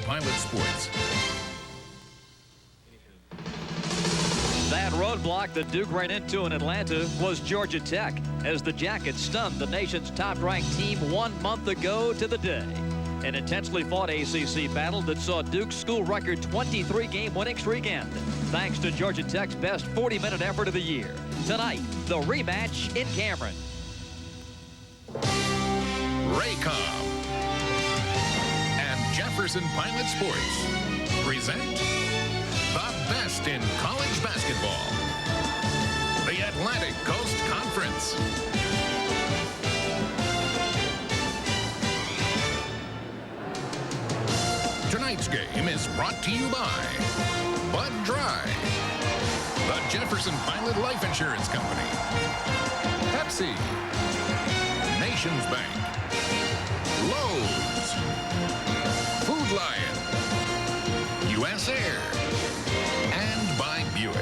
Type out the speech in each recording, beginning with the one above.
on Pilot Sports. That roadblock that Duke ran into in Atlanta was Georgia Tech, as the Jackets stunned the nation's top-ranked team 1 month ago to the day. An intensely fought ACC battle that saw Duke's school record 23-game winning streak end, thanks to Georgia Tech's best 40-minute effort of the year. Tonight, the rematch in Cameron. Raycom and Jefferson Pilot Sports present the best in college basketball. The Atlantic Coast Conference. Tonight's game is brought to you by Bud Dry, the Jefferson Pilot Life Insurance Company, Pepsi, Nations Bank, Lowe's, Food Lion, U.S. Air, and by Buick.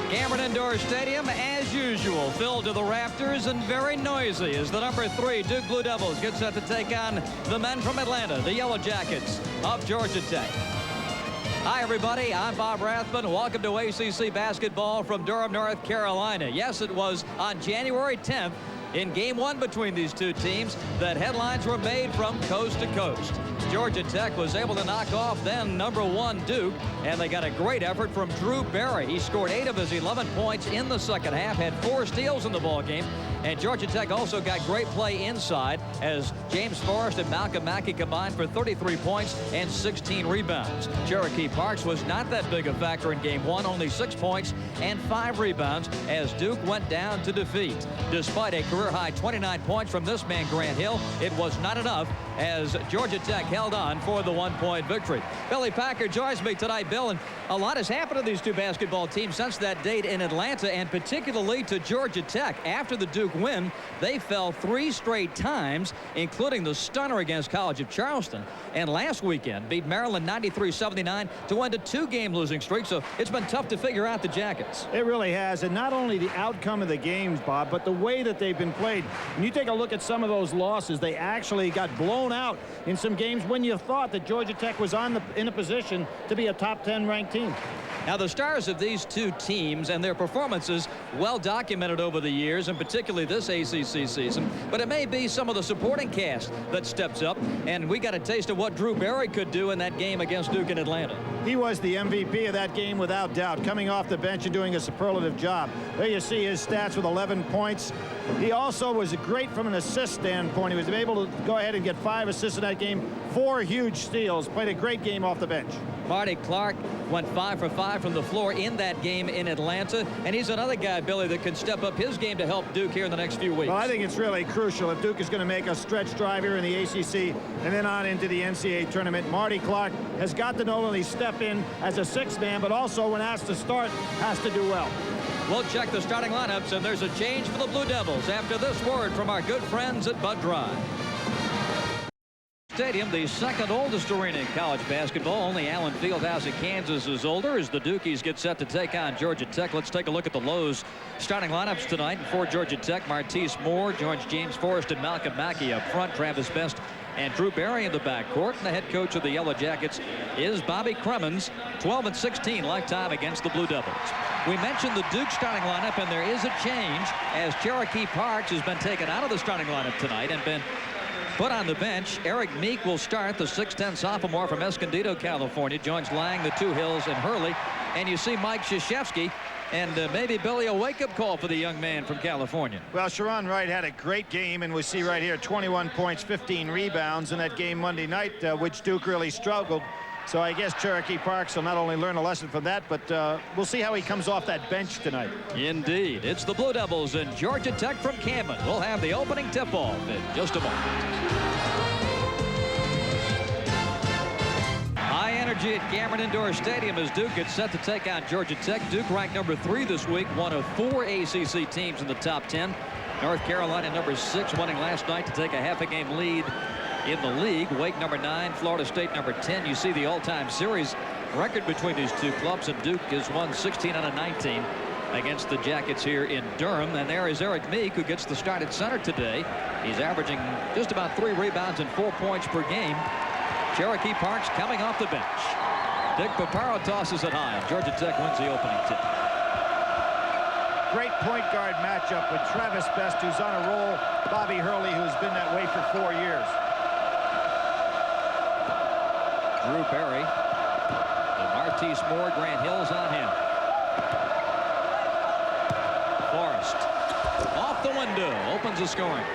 Cameron Indoor Stadium, as usual, filled to the rafters and very noisy as the number 3 Duke Blue Devils get set to take on the men from Atlanta, the Yellow Jackets of Georgia Tech. Hi, everybody. I'm Bob Rathman. Welcome to ACC basketball from Durham, North Carolina. Yes, it was on January 10th in Game 1 between these two teams that headlines were made from coast to coast. Georgia Tech was able to knock off then number 1 Duke, and they got a great effort from Drew Barry. He scored 8 of his 11 points in the second half, had 4 steals in the ballgame, and Georgia Tech also got great play inside as James Forrest and Mackey combined for 33 points and 16 rebounds. Cherokee Parks was not that big a factor in Game 1, only 6 points and 5 rebounds as Duke went down to defeat. Despite a career-high 29 points from this man, Grant Hill, it was not enough as Georgia Tech held on for the 1-point victory. Billy Packer joins me tonight. Bill, and a lot has happened to these two basketball teams since that date in Atlanta, and particularly to Georgia Tech. After the Duke win, they fell 3 straight times, including the stunner against College of Charleston, and last weekend beat Maryland 93-79 to end a 2-game losing streak. So it's been tough to figure out the Jackets. It really has, and not only the outcome of the games, Bob, but the way that they've been played. When you take a look at some of those losses, they actually got blown out in some games when you thought that Georgia Tech was in a position to be a top 10 ranked team. Now, the stars of these two teams and their performances well documented over the years, and particularly this ACC season, but it may be some of the supporting cast that steps up, and we got a taste of what Drew Barry could do in that game against Duke in Atlanta. He was the MVP of that game without doubt, coming off the bench and doing a superlative job. There you see his stats with 11 points. He also was great from an assist standpoint. He was able to go ahead and get 5 assists in that game, 4 huge steals, played a great game off the bench. Marty Clark went 5 for 5 from the floor in that game in Atlanta, and he's another guy, Billy, that can step up his game to help Duke here in the next few weeks. Well, I think it's really crucial if Duke is going to make a stretch drive here in the ACC and then on into the NCAA tournament. Marty Clark has got to not only step in as a 6th man, but also when asked to start, has to do well. We'll check the starting lineups, and there's a change for the Blue Devils after this word from our good friends at Bud Dry. Stadium, the second oldest arena in college basketball. Only Allen Fieldhouse in Kansas is older as the Dukies get set to take on Georgia Tech. Let's take a look at the Lowe's starting lineups tonight. For Georgia Tech, Martise Moore joins James Forrest and Mackey up front. Travis Best and Drew Barry in the backcourt. And the head coach of the Yellow Jackets is Bobby Cremins, 12-16 lifetime against the Blue Devils. We mentioned the Duke starting lineup, and there is a change as Cherokee Parks has been taken out of the starting lineup tonight and been put on the bench. Eric Meek will start, the 6'10 sophomore from Escondido, California. Joins Lang, the Two Hills, and Hurley. And you see Mike Krzyzewski, and maybe, Billy, a wake-up call for the young man from California. Well, Sharon Wright had a great game, and we see right here 21 points, 15 rebounds in that game Monday night, which Duke really struggled. So I guess Cherokee Parks will not only learn a lesson from that, but we'll see how he comes off that bench tonight. Indeed. It's the Blue Devils and Georgia Tech from Cameron. We'll have the opening tip-off in just a moment. High energy at Cameron Indoor Stadium as Duke gets set to take on Georgia Tech. Duke ranked number 3 this week, one of 4 ACC teams in the top 10. North Carolina number 6, winning last night to take a half-a-game lead in the league. Wake number 9, Florida State number 10. You see the all-time series record between these two clubs, and Duke has won 16 out of 19 against the Jackets here in Durham. And there is Eric Meek, who gets the start at center today. He's averaging just about 3 rebounds and 4 points per game. Cherokee Parks coming off the bench. Dick Paparo tosses it high. Georgia Tech wins the opening tip. Great point guard matchup with Travis Best, who's on a roll. Bobby Hurley, who's been that way for 4 years. Drew Barry. And Martise Moore, Grant Hill's on him. Forrest. Off the window. Opens the scoring.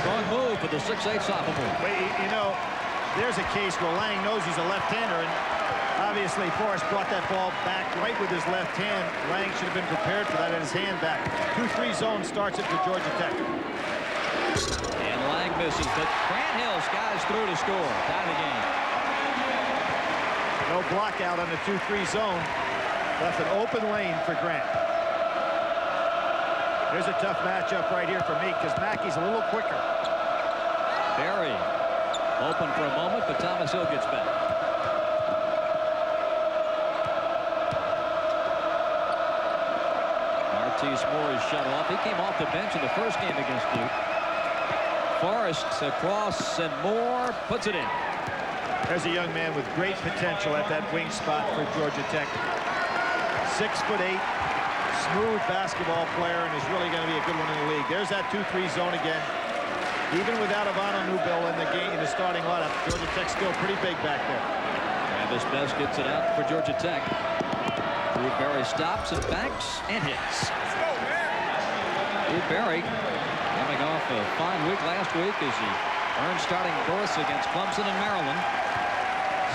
Strong move for the 6'8" sophomore. Wait, you know, there's a case where Lang knows he's a left-hander, and obviously Forrest brought that ball back right with his left hand. Lang should have been prepared for that, and his hand back. 2-3 zone starts it for Georgia Tech. And Lang misses, but Grant Hill skies through to score. Tie the game. No block out on the 2-3 zone. Left an open lane for Grant. There's a tough matchup right here for Meek because Mackey's a little quicker. Barry open for a moment, but Thomas Hill gets back. Martise Moore is shut off. He came off the bench in the first game against Duke. Forrest across, and Moore puts it in. There's a young man with great potential at that wing spot for Georgia Tech. 6'8", smooth basketball player, and is really going to be a good one in the league. There's that 2-3 zone again. Even without Ivano Newbill in the game, in the starting lineup, Georgia Tech's still pretty big back there. Travis Best gets it out for Georgia Tech. Drew Barry stops and banks and hits. Drew Barry coming off a fine week last week as he earned starting berths against Clemson and Maryland.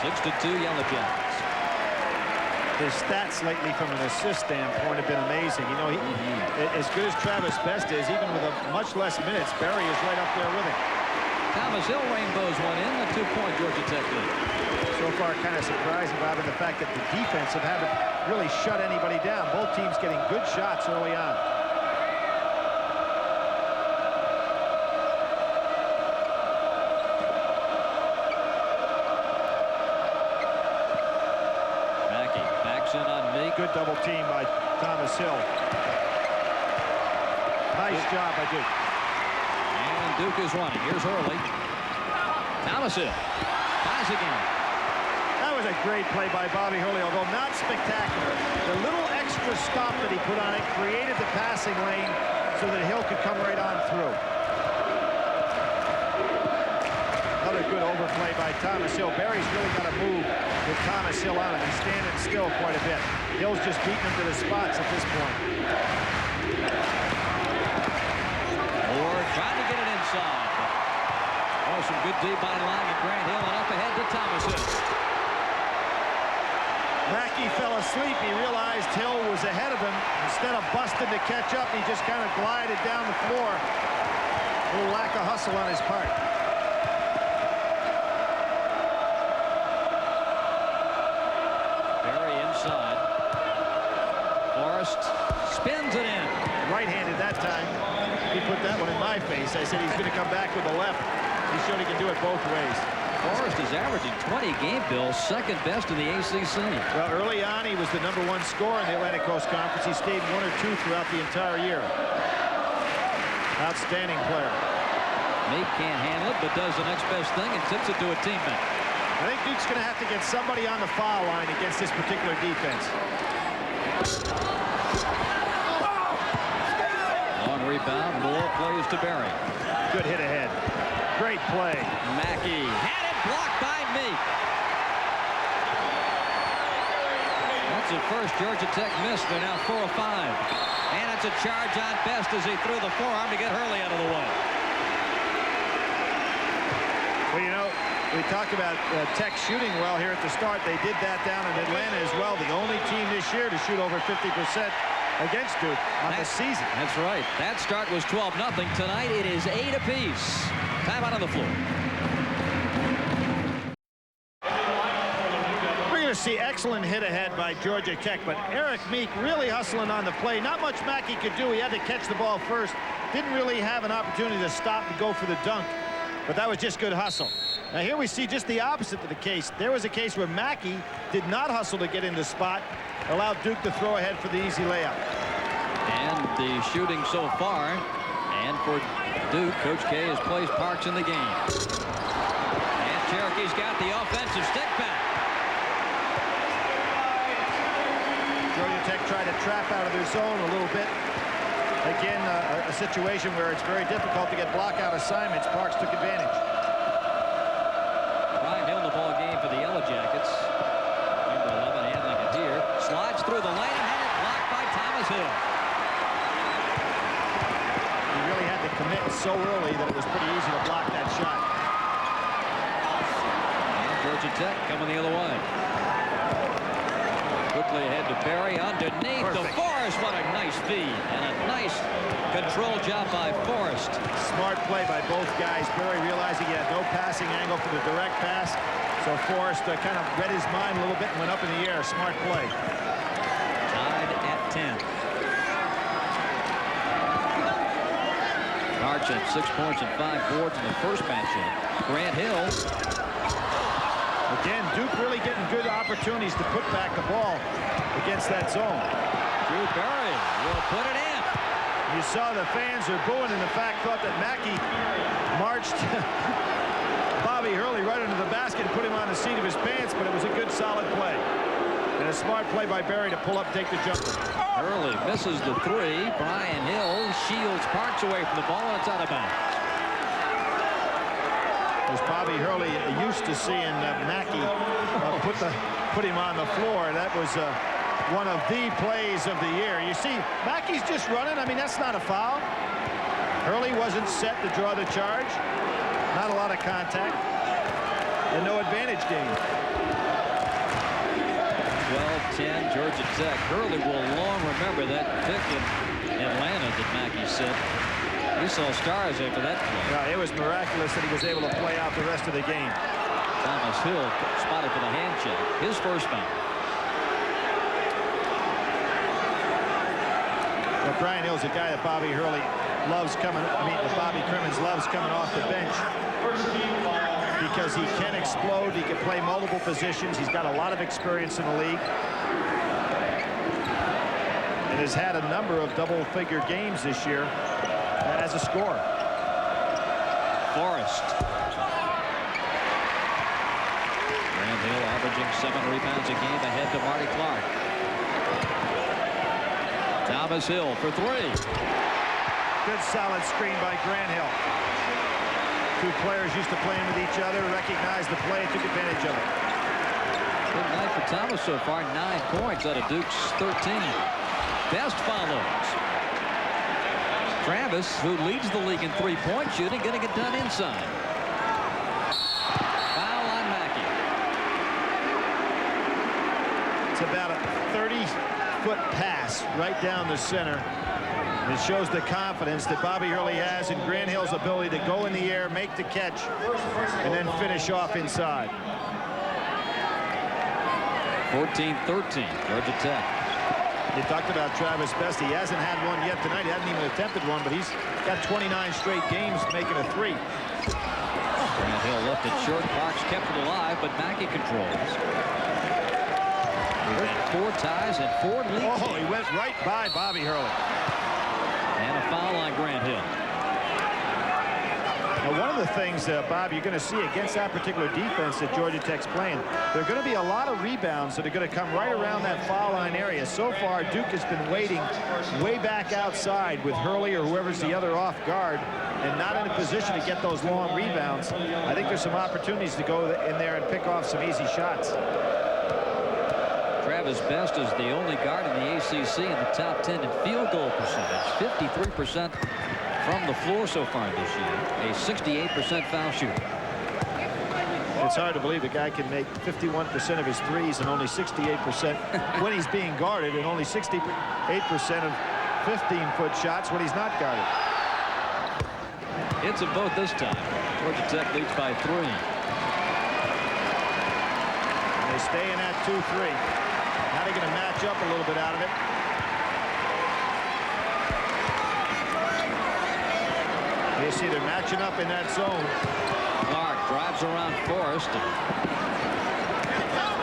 6-2 Yellow Jackets. His stats lately from an assist standpoint have been amazing. You know, as good as Travis Best is, even with much less minutes, Barry is right up there with him. Thomas Hill rainbows one in, a 2-point Georgia Tech lead. So far, kind of surprising, Bob, in the fact that the defense haven't really shut anybody down. Both teams getting good shots early on. Good double team by Thomas Hill. Nice job by Duke. And Duke is running. Here's Hurley. Thomas Hill. Ties again. That was a great play by Bobby Hurley, although not spectacular. The little extra stop that he put on it created the passing lane so that Hill could come right on through. Another good overplay by Thomas Hill. Barry's really got to move with Thomas Hill on him. He's standing still quite a bit. Hill's just beating him to the spots at this point. Moore trying to get it inside. Oh, some good deep by Lang and Grant Hill, and up ahead to Thomas Hill. Mackey fell asleep. He realized Hill was ahead of him. Instead of busting to catch up, he just kind of glided down the floor. A little lack of hustle on his part. Spins it in. Right-handed that time. He put that one in my face. I said he's going to come back with the left. He showed he can do it both ways. Forrest is averaging 20 game bills, second best in the ACC. Well, early on, he was the #1 scorer in the Atlantic Coast Conference. He stayed 1 or 2 throughout the entire year. Outstanding player. Meek can't handle it, but does the next best thing and tips it to a teammate. I think Duke's going to have to get somebody on the foul line against this particular defense. Long rebound, Moore plays to Barry. Good hit ahead. Great play. Mackey had it blocked by Meek. That's the first Georgia Tech miss. They're now 4 of 5. And it's a charge on Best as he threw the forearm to get Hurley out of the way. Well, you know, we talk about Tech shooting well here at the start. They did that down in Atlanta as well. The only team this year to shoot over 50% against Duke on the season. That's right. That start was 12-0. Tonight it is 8 apiece. Time out on the floor. We're going to see excellent hit ahead by Georgia Tech, but Eric Meek really hustling on the play. Not much Mackey could do. He had to catch the ball first. Didn't really have an opportunity to stop and go for the dunk, but that was just good hustle. Now here we see just the opposite of the case. There was a case where Mackey did not hustle to get in the spot, allowed Duke to throw ahead for the easy layup. the shooting so far. And for Duke, Coach K has placed Parks in the game. And Cherokee's got the offensive stick back. Georgia Tech tried to trap out of their zone a little bit. Again, a situation where it's very difficult to get block-out assignments. Parks took advantage. Brian Hill in the ball game for the Yellow Jackets. Number 11 handling it here. Slides through the lane and had it blocked by Thomas Hill. He really had to commit so early that it was pretty easy to block that shot. And Georgia Tech coming the other way. Quickly ahead to Berry, underneath to Forrest. What a nice feed and a nice control job by Forrest. Smart play by both guys. Berry realizing he had no passing angle for the direct pass, so Forrest kind of read his mind a little bit and went up in the air. Smart play. Tied at 10. Parks had 6 points and 5 boards in the first matchup. Grant Hill. Again, Duke really getting good opportunities to put back the ball against that zone. Drew Berry will put it in. You saw the fans are booing and in fact thought that Mackey marched Bobby Hurley right into the basket and put him on the seat of his pants, but it was a good solid play. And a smart play by Berry to pull up, take the jumper. Hurley misses the three. Brian Hill shields Parks away from the ball, and it's out of bounds. As Bobby Hurley used to seeing Mackey put him on the floor. That was one of the plays of the year. You see, Mackey's just running. I mean, that's not a foul. Hurley wasn't set to draw the charge. Not a lot of contact. And no advantage gain. 12-10, Georgia Tech. Hurley will long remember that pick in Atlanta that Mackey set. He saw stars after that play. Yeah, it was miraculous that he was able to play out the rest of the game. Thomas Hill spotted for the hand check. His first foul. Well, Brian Hill's a guy that Bobby Hurley loves coming. I mean, that Bobby Crimmins loves coming off the bench because he can explode. He can play multiple positions. He's got a lot of experience in the league and has had a number of double-figure games this year as a scorer. Forrest. Grant Hill averaging 7 rebounds a game ahead to Marty Clark. Thomas Hill for three. Good solid screen by Grant Hill. Two players used to playing with each other, recognized the play, and took advantage of it. Good night for Thomas so far. 9 points out of Duke's 13. Best follows. Travis, who leads the league in three-point shooting, going to get done inside. Foul on Mackey. It's about a 30-foot pass right down the center. And it shows the confidence that Bobby Hurley has in Grant Hill's ability to go in the air, make the catch, and then finish off inside. 14-13, Georgia Tech. You talked about Travis Best. He hasn't had one yet tonight. He hasn't even attempted one, but he's got 29 straight games making a three. Grant Hill left it short. Parks kept it alive, but Mackey controls. We've had 4 ties and 4 lead games. Oh, he went right by Bobby Hurley. And a foul on Grant Hill. Now, one of the things, Bob, you're going to see against that particular defense that Georgia Tech's playing, there are going to be a lot of rebounds that are going to come right around that foul line area. So far, Duke has been waiting way back outside with Hurley or whoever's the other off guard and not in a position to get those long rebounds. I think there's some opportunities to go in there and pick off some easy shots. Travis Best is the only guard in the ACC in the top 10 in field goal percentage. 53% from the floor so far this year. A 68% foul shooter. It's hard to believe the guy can make 51% of his threes and only 68% when he's being guarded, and only 68% of 15-foot shots when he's not guarded. It's a vote this time. Georgia Tech leads by 3. And they stay in that 2-3. Now they're going to match up a little bit out of it. You see they're matching up in that zone. Clark drives around Forrest.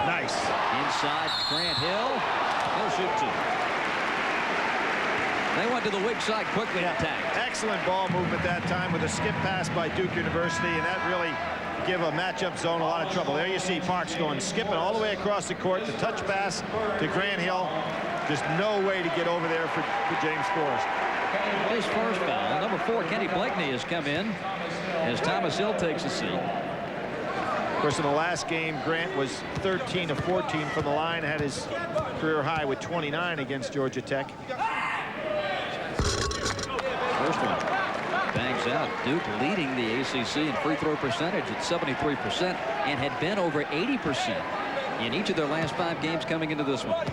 Nice. Inside Grant Hill. He'll shoot 2. They went to the weak side quickly and attacked. Excellent ball movement that time with a skip pass by Duke University, and that really give a matchup zone a lot of trouble. There you see Parks going skipping all the way across the court. The touch pass to Grant Hill. Just no way to get over there for James Forrest. His first foul. Number 4, Kenny Blakeney, has come in as Thomas Hill takes a seat. Of course, in the last game, Grant was 13 of 14 from the line, had his career high with 29 against Georgia Tech. First one bangs out. Duke leading the ACC in free throw percentage at 73% and had been over 80% in each of their last 5 games coming into this one.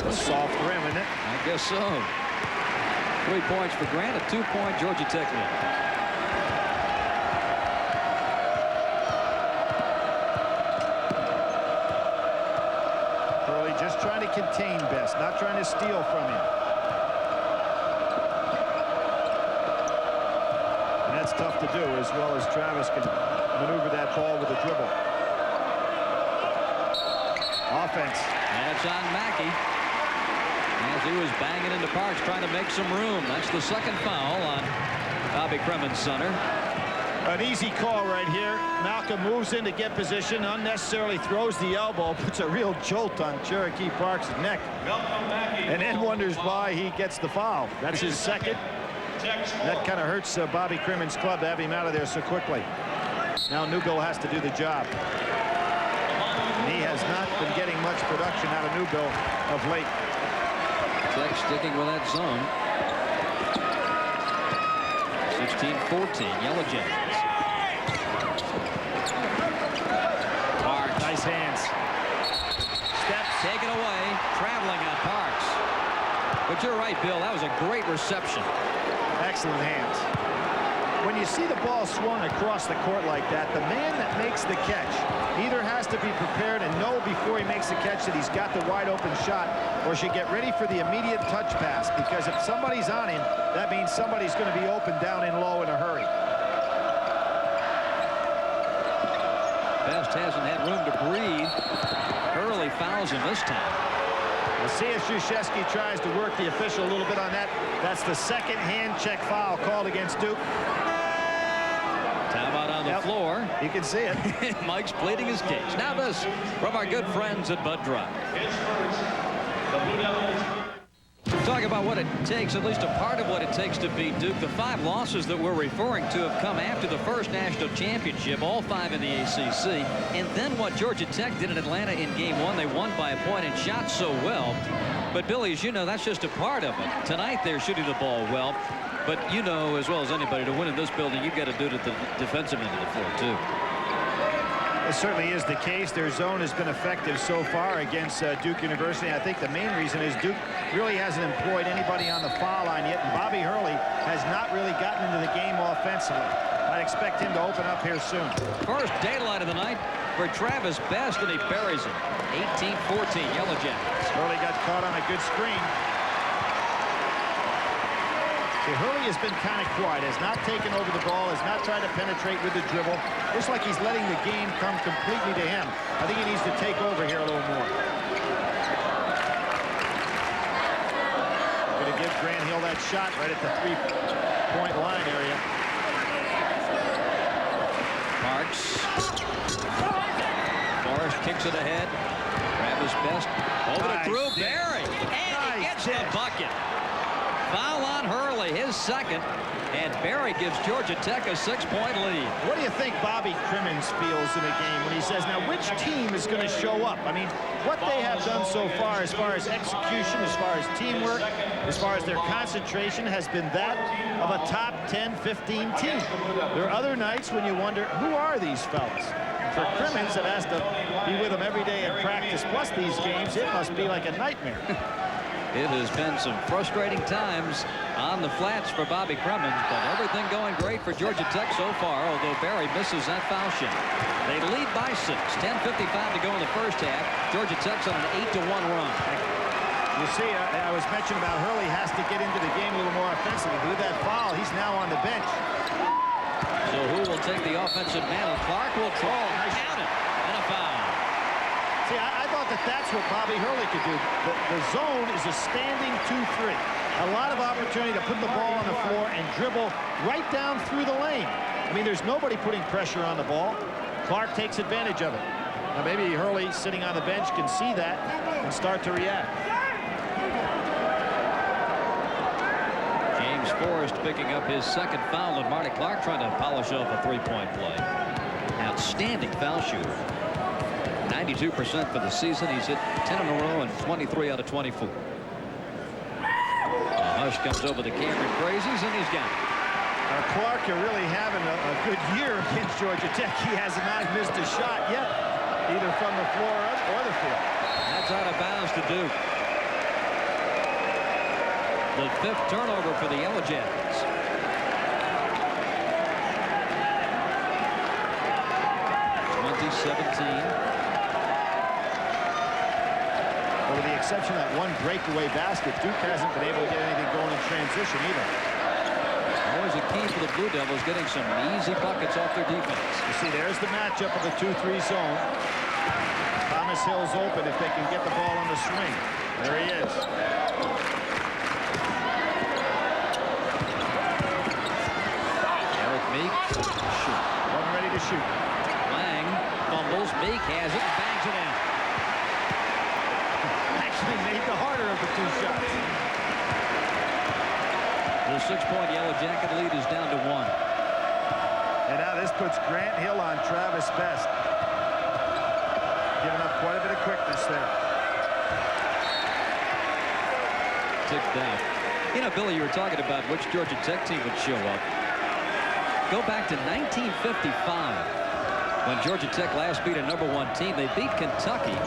A soft rim, isn't it? I guess so. 3 points for Grant, a 2-point Georgia Tech lead. Hurley just trying to contain Best, not trying to steal from him. And that's tough to do, as well as Travis can maneuver that ball with a dribble. Offense. That's on Mackey. As he was banging into Parks, trying to make some room. That's the second foul on Bobby Kremen's center. An easy call right here. Malcolm moves in to get position, unnecessarily throws the elbow, puts a real jolt on Cherokee Parks' neck, and then wonders why he gets the foul. That's his second. That kind of hurts Bobby Kremen's club to have him out of there so quickly. Now Newbill has to do the job. And he has not been getting much production out of Newbill of late. Tech sticking with that zone. 16-14, Yellow Jackets. Parks. Nice hands. Steps taken away, traveling on Parks. But you're right, Bill, that was a great reception. Excellent hands. When you see the ball swung across the court like that, the man that makes the catch either has to be prepared and know before he makes the catch that he's got the wide open shot, or should get ready for the immediate touch pass, because if somebody's on him, that means somebody's going to be open down and low in a hurry. Best hasn't had room to breathe. Hurley fouls him this time. We'll see if Krzyzewski tries to work the official a little bit on that. That's the second hand check foul called against Duke. Timeout on the floor. You can see it. Mike's pleading his case. Now this from our good friends at Bud Dry. Talk about what it takes, at least a part of what it takes to beat Duke. The 5 losses that we're referring to have come after the first national championship, all 5 in the ACC. And then what Georgia Tech did in Atlanta in game 1, they won by a point and shot so well. But Billy, as you know, that's just a part of it. Tonight they're shooting the ball well. But you know as well as anybody, to win in this building, you've got to do it at the defensive end of the floor, too. It certainly is the case. Their zone has been effective so far against Duke University. I think the main reason is Duke really hasn't employed anybody on the foul line yet, and Bobby Hurley has not really gotten into the game offensively. I'd expect him to open up here soon. First daylight of the night for Travis Best, and he buries it. 18-14, Yellow Jackets. Hurley got caught on a good screen. See, Hurley has been kind of quiet, has not taken over the ball, has not tried to penetrate with the dribble. Looks like he's letting the game come completely to him. I think he needs to take over here a little more. Going to give Grant Hill that shot right at the 3-point line area. Parks. Forrest kicks it ahead. Travis Best over to Drew Barry, and he gets the bucket. Foul on Hurley, his second, and Barry gives Georgia Tech a 6-point lead. What do you think Bobby Kremen's feels in a game when he says, now which team is going to show up? I mean, what they have done so far as execution, as far as teamwork, as far as their concentration, has been that of a top 10, 15 team. There are other nights when you wonder, who are these fellas? For Kremen's that has to be with them every day in practice, plus these games, it must be like a nightmare. It has been some frustrating times on the flats for Bobby Kremen, but everything going great for Georgia Tech so far, although Barry misses that foul shot. They lead by 6. 10:55 to go in the first half. Georgia Tech's on an 8-1 run. You see, I was mentioning about Hurley has to get into the game a little more offensively. With that foul, he's now on the bench. So who will take the offensive mantle? Clark will draw. Count it. And a foul. thought that that's what Bobby Hurley could do. The zone is a standing 2-3. A lot of opportunity to put the ball on the floor and dribble right down through the lane. I mean, there's nobody putting pressure on the ball. Clark takes advantage of it. Now, maybe Hurley, sitting on the bench, can see that and start to react. James Forrest picking up his second foul, and Marty Clark trying to polish off a three-point play. Outstanding foul shooter. 92% for the season. He's hit 10 in a row and 23 out of 24. Hush comes over the Cameron Crazies, and he's got it. Clark, you're really having a good year against Georgia Tech. He has not missed a shot yet, either from the floor or the field. That's out of bounds to Duke. The 5th turnover for the Yellow Jackets. With the exception of that one breakaway basket, Duke hasn't been able to get anything going in transition either. Always a key for the Blue Devils, getting some easy buckets off their defense. You see, there's the matchup of the 2-3 zone. Thomas Hill's open if they can get the ball on the swing. There he is. Eric Meek, shoot. Wasn't ready to shoot. Lang fumbles. Meek has it, bangs it in. Actually made the harder of the 2 shots. The 6-point Yellow Jacket lead is down to 1. And now this puts Grant Hill on Travis Best. Giving up quite a bit of quickness there. Ticked out. You know, Billy, you were talking about which Georgia Tech team would show up. Go back to 1955 when Georgia Tech last beat a #1 team. They beat Kentucky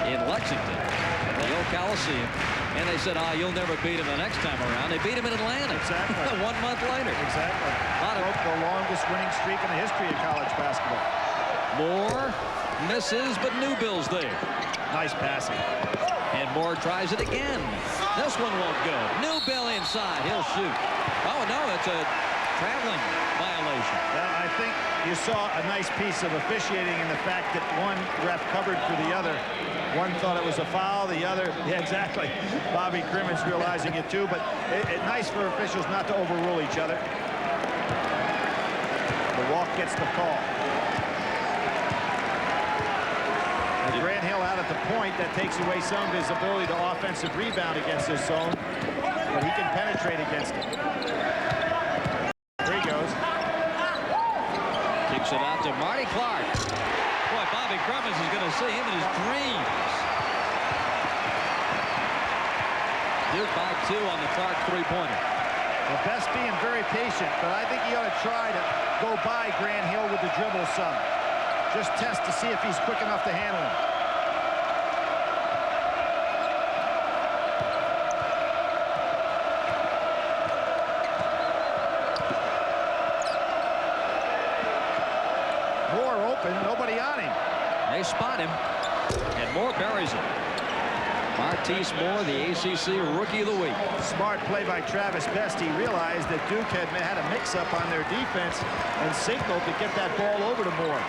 in Lexington at the old Coliseum. And they said, oh, you'll never beat him the next time around. They beat him in Atlanta. Exactly. 1 month later. Exactly. Broke the longest winning streak in the history of college basketball. Moore misses, but Newbill's there. Nice passing. And Moore tries it again. This one won't go. Newbill inside. He'll shoot. Oh, no, it's a traveling violation. Well, I think you saw a nice piece of officiating in the fact that one ref covered for the other. One thought it was a foul, the other, yeah, exactly. Bobby Crimmins realizing it too, but it's nice for officials not to overrule each other. The walk gets the call. And Grant Hill out at the point, that takes away some of his ability to offensive rebound against this zone, but he can penetrate against it. There he goes. Kicks it out to Marty Clark. Boy, Bobby Crimmins is going to see him in his dreams. Duke by 2 on the Clark three-pointer. Well, Best being very patient, but I think he ought to try to go by Grant Hill with the dribble some. Just test to see if he's quick enough to handle him. Moore open, nobody on him. They spot him, and Moore buries it. Martise Moore, the ACC Rookie of the Week. Smart play by Travis Best. He realized that Duke had a mix-up on their defense and signaled to get that ball over to Moore.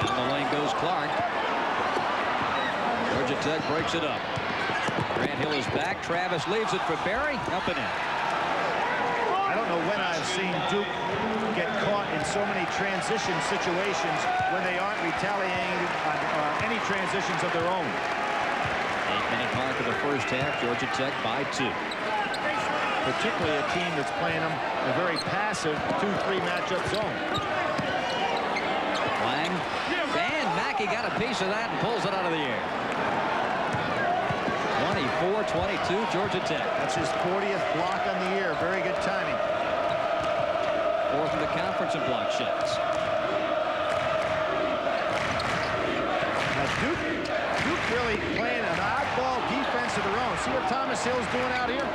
Down the lane goes Clark. Georgia Tech breaks it up. Grant Hill is back. Travis leaves it for Barry. Up and in. I don't know when I've seen Duke get caught in so many transition situations when they aren't retaliating on any transitions of their own. 8-minute mark of the first half. Georgia Tech by 2. Particularly a team that's playing them a very passive 2-3 matchup zone. Lang. And Mackey got a piece of that and pulls it out of the air. 24-22 Georgia Tech. That's his 40th block on the year. Very good timing. 4th in the conference in block shots. Now Duke really playing an oddball defense of their own. See what Thomas Hill's doing out here?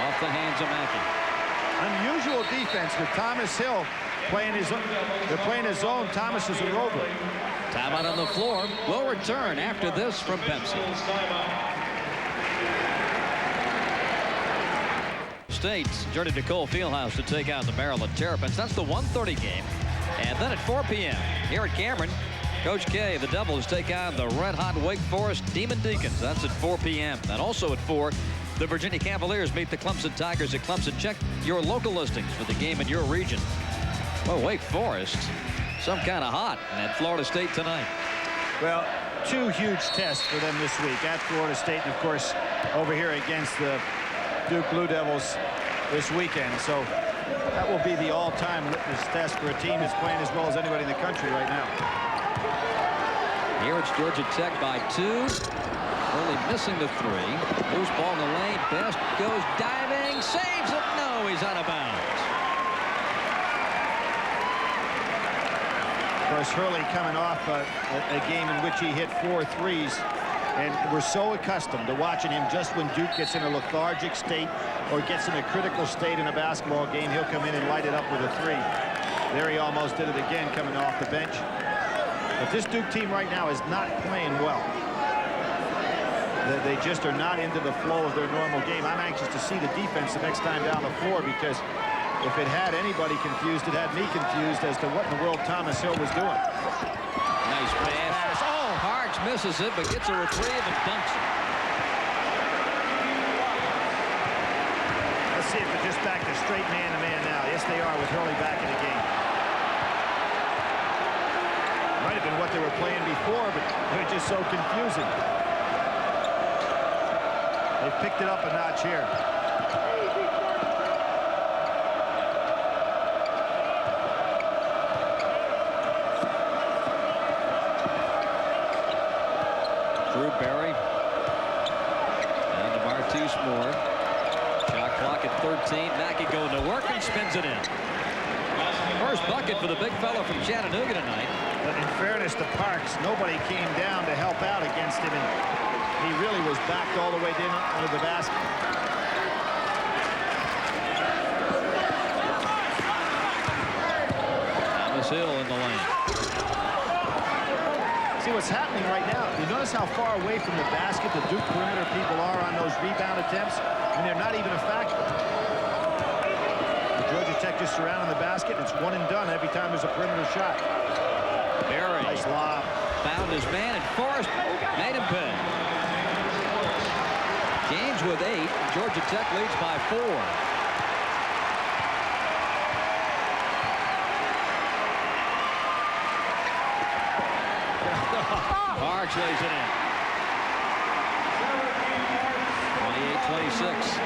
Off the hands of Mackey. Unusual defense with Thomas Hill playing his own. They're playing his own. Thomas is a rover. Timeout on the floor. We'll return after this from Pepsi. State journeyed to Cole Fieldhouse to take out the Maryland Terrapins. That's the 1:30 game. And then at 4 p.m. here at Cameron, Coach K, the Devils take on the red-hot Wake Forest Demon Deacons. That's at 4 p.m. And also at 4, the Virginia Cavaliers meet the Clemson Tigers at Clemson. Check your local listings for the game in your region. Well, Wake Forest, some kind of hot at Florida State tonight. Well, 2 huge tests for them this week at Florida State, and of course over here against the Duke Blue Devils this weekend. So that will be the all-time litmus test for a team that's playing as well as anybody in the country right now. Here it's Georgia Tech by 2. Early missing the 3. Loose ball in the lane. Best goes diving. Saves it. No, he's out of bounds. Of course, Hurley coming off a game in which he hit 4 threes. And we're so accustomed to watching him just when Duke gets in a lethargic state or gets in a critical state in a basketball game, he'll come in and light it up with a 3. There he almost did it again coming off the bench. But this Duke team right now is not playing well. They just are not into the flow of their normal game. I'm anxious to see the defense the next time down the floor, because if it had anybody confused, it had me confused as to what in the world Thomas Hill was doing. Nice pass. Oh, Parks misses it, but gets a reprieve and dunks it. Let's see if they're just back to straight man-to-man now. Yes, they are, with Hurley back in the game. Might have been what they were playing before, but they're just so confusing. They've picked it up a notch here. Drew Barry. And to Martise Moore. Shot clock at 13. Mackey going to work and spins it in. First bucket for the big fella from Chattanooga tonight. But in fairness to Parks, nobody came down to help out against him, and he really was backed all the way down under the basket. Thomas Hill in the lane. See what's happening right now. You notice how far away from the basket the Duke perimeter people are on those rebound attempts, and they're not even a factor. Georgia Tech just surrounding the basket, and it's one and done every time there's a perimeter shot. Barry. Nice lob. Found his man, and Forrest made him pay. James with 8. Georgia Tech leads by 4. Parks lays it in. 28-26.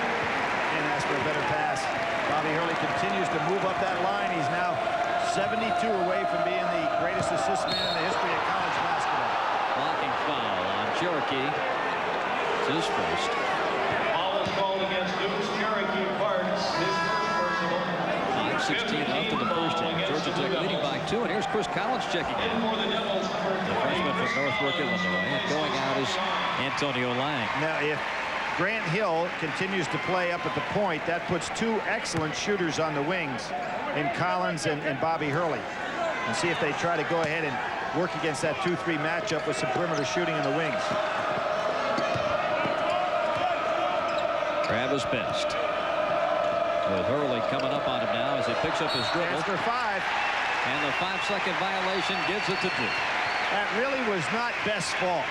And ask for a better pass. Bobby Hurley continues to move up that line. He's now 72 away from being the greatest assist man in the history of college basketball. Blocking foul on Cherokee. It's his first. Foul is called against Duke's Cherokee Parks. His first personal. 5:16 left in the first half. Georgia Tech leading by 2, and here's Chris Collins checking in. For the Devils, The freshman from Northbrook, Illinois. And going out is Antonio Lang. Now, if Grant Hill continues to play up at the point, that puts 2 excellent shooters on the wings in Collins and Bobby Hurley. And see if they try to go ahead and work against that 2-3 matchup with some perimeter shooting in the wings. Travis Best. With Hurley coming up on him now as he picks up his dribble. After 5. And the 5-second violation gives it to Duke. That really was not Best's fault.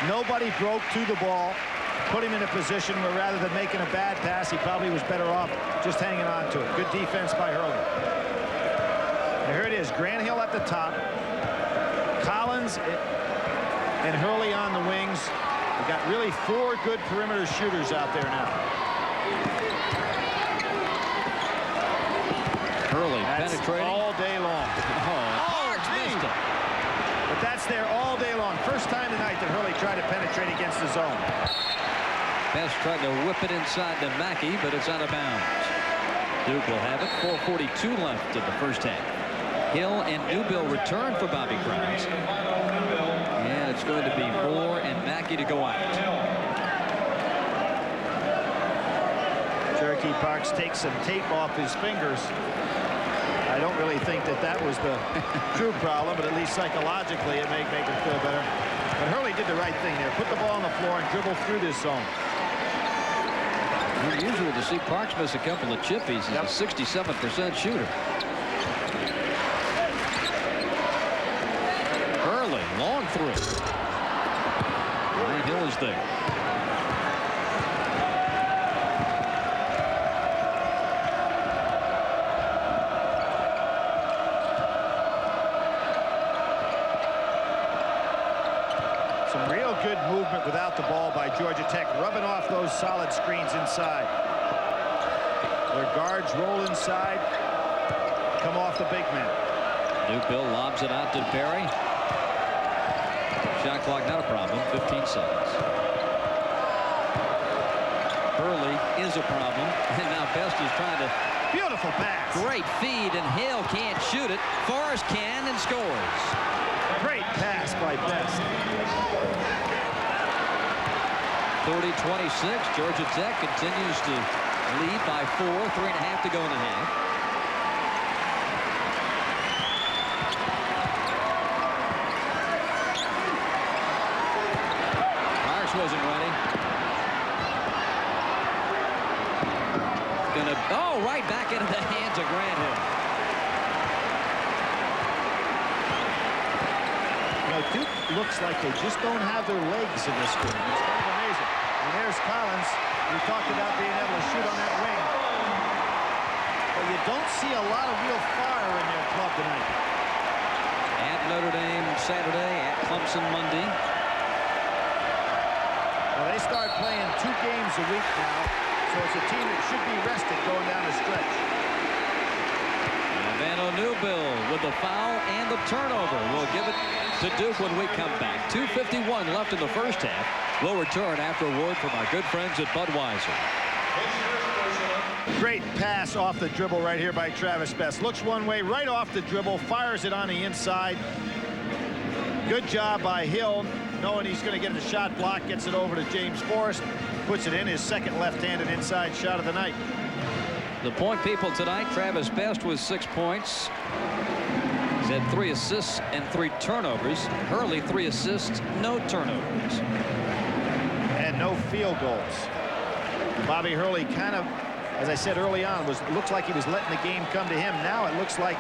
Nobody broke to the ball, put him in a position where rather than making a bad pass, he probably was better off just hanging on to it. Good defense by Hurley. And here it is, Grant Hill at the top, Collins and Hurley on the wings. We've got really 4 good perimeter shooters out there now. Hurley That's penetrating all day long. Parks missed it. But that's there all day long. First time tonight that Hurley tried to penetrate against the zone. Best tried to whip it inside to Mackey, but it's out of bounds. Duke will have it. 4:42 left in the first half. Hill and Newbill return for Bobby Grimes. And it's going to be Moore and Mackey to go out. Cherokee Parks takes some tape off his fingers. I don't really think that was the true problem, but at least psychologically it may make him feel better. But Hurley did the right thing there. Put the ball on the floor and dribble through this zone. Unusual to see Parks miss a couple of chippies. He's a 67% shooter. Hurley, long three. Brian Hill is there. Some real good movement without the ball by Georgia Tech, rubbing off those solid screens inside. Their guards roll inside, come off the big man. Newbill lobs it out to Berry. Shot clock not a problem. 15 seconds. Hurley is a problem, and now Best is trying to. Beautiful pass. Great feed, and Hill can't shoot it. Forrest can and scores. Great pass by Best. 30-26. Georgia Tech continues to lead by 4. 3.5 to go in the half. Parks wasn't ready. Right back into the hands of Grant Hill. Duke looks like they just don't have their legs in this game. It's kind of amazing. And there's Collins. We talked about being able to shoot on that wing. But you don't see a lot of real fire in their club tonight. At Notre Dame Saturday, at Clemson Monday. Well, they start playing 2 games a week now, so it's a team that should be rested going down the stretch. Van Newbill with the foul and the turnover. We'll give it to Duke when we come back. 2:51 left in the first half. We'll return after a word from our good friends at Budweiser. Great pass off the dribble right here by Travis Best. Looks one way right off the dribble, fires it on the inside. Good job by Hill, knowing he's going to get the shot block, gets it over to James Forrest, puts it in, his second left-handed inside shot of the night. The point people tonight, Travis Best with 6 points. He's had 3 assists and 3 turnovers. Hurley 3 assists, no turnovers. And no field goals. Bobby Hurley kind of, as I said early on, looks like he was letting the game come to him. Now it looks like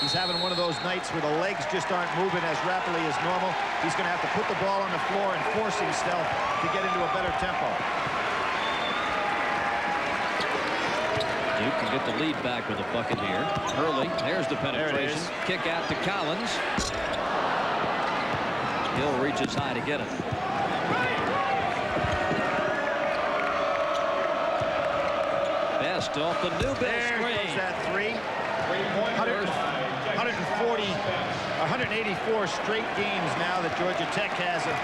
he's having one of those nights where the legs just aren't moving as rapidly as normal. He's going to have to put the ball on the floor and force himself to get into a better tempo. Duke can get the lead back with a bucket here. Hurley, there's the penetration. Kick out to Collins. Hill reaches high to get it. Best off the Newbill screen. There goes that 3. 184 straight games now that Georgia Tech has a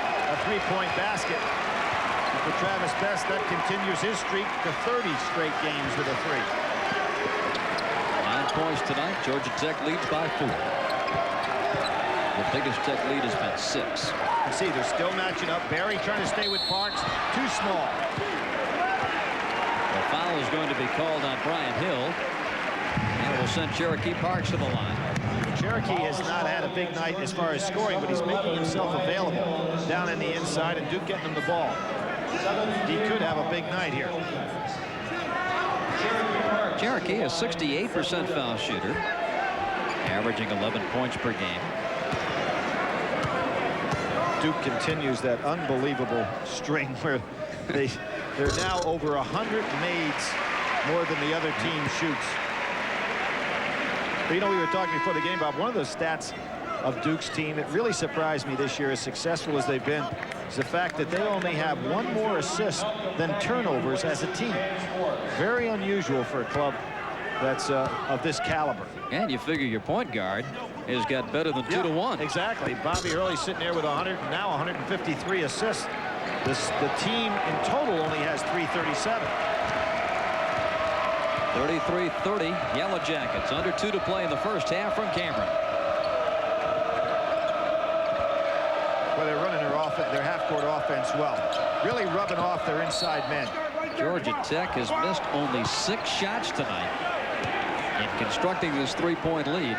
3-point basket. And for Travis Best, that continues his streak to 30 straight games with a 3. 9 points tonight. Georgia Tech leads by 4. The biggest Tech lead has been 6. You see, they're still matching up. Barry trying to stay with Parks. Too small. The foul is going to be called on Brian Hill. And will send Cherokee Parks to the line. Cherokee has not had a big night as far as scoring, but he's making himself available down in the inside, and Duke getting him the ball. He could have a big night here. Cherokee, a 68% foul shooter, averaging 11 points per game. Duke continues that unbelievable string where they're now over 100 mades more than the other team shoots. But, you know, we were talking before the game, Bob, one of the stats of Duke's team that really surprised me this year, as successful as they've been, is the fact that they only have 1 more assist than turnovers as a team. Very unusual for a club that's of this caliber. And you figure your point guard has got better than 2 to 1. Exactly. Bobby Hurley sitting there with 153 assists. The team in total only has 337. 33-30, Yellow Jackets. Under 2 to play in the first half from Cameron. Well, they're running their half-court offense well. Really rubbing off their inside men. Georgia Tech has missed only 6 shots tonight in constructing this 3-point lead.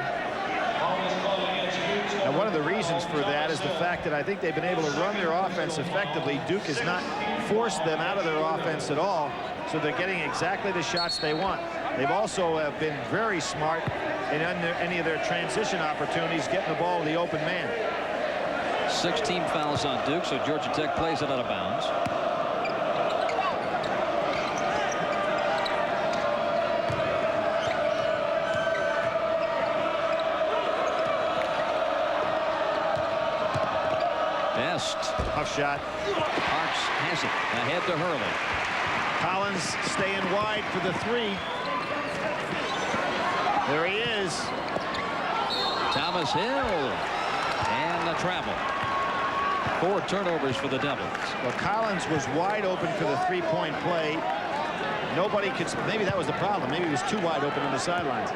And one of the reasons for that is the fact that I think they've been able to run their offense effectively. Duke has not forced them out of their offense at all, so they're getting exactly the shots they want. They've also been very smart in any of their transition opportunities, getting the ball to the open man. 16 fouls on Duke, so Georgia Tech plays it out of bounds. Best. Tough shot. Parks has it. Ahead to Hurley. Collins staying wide for the three. There he is. Thomas Hill. And the travel. 4 turnovers for the Devils. Well, Collins was wide open for the three-point play. Nobody could. Maybe that was the problem. Maybe he was too wide open on the sidelines.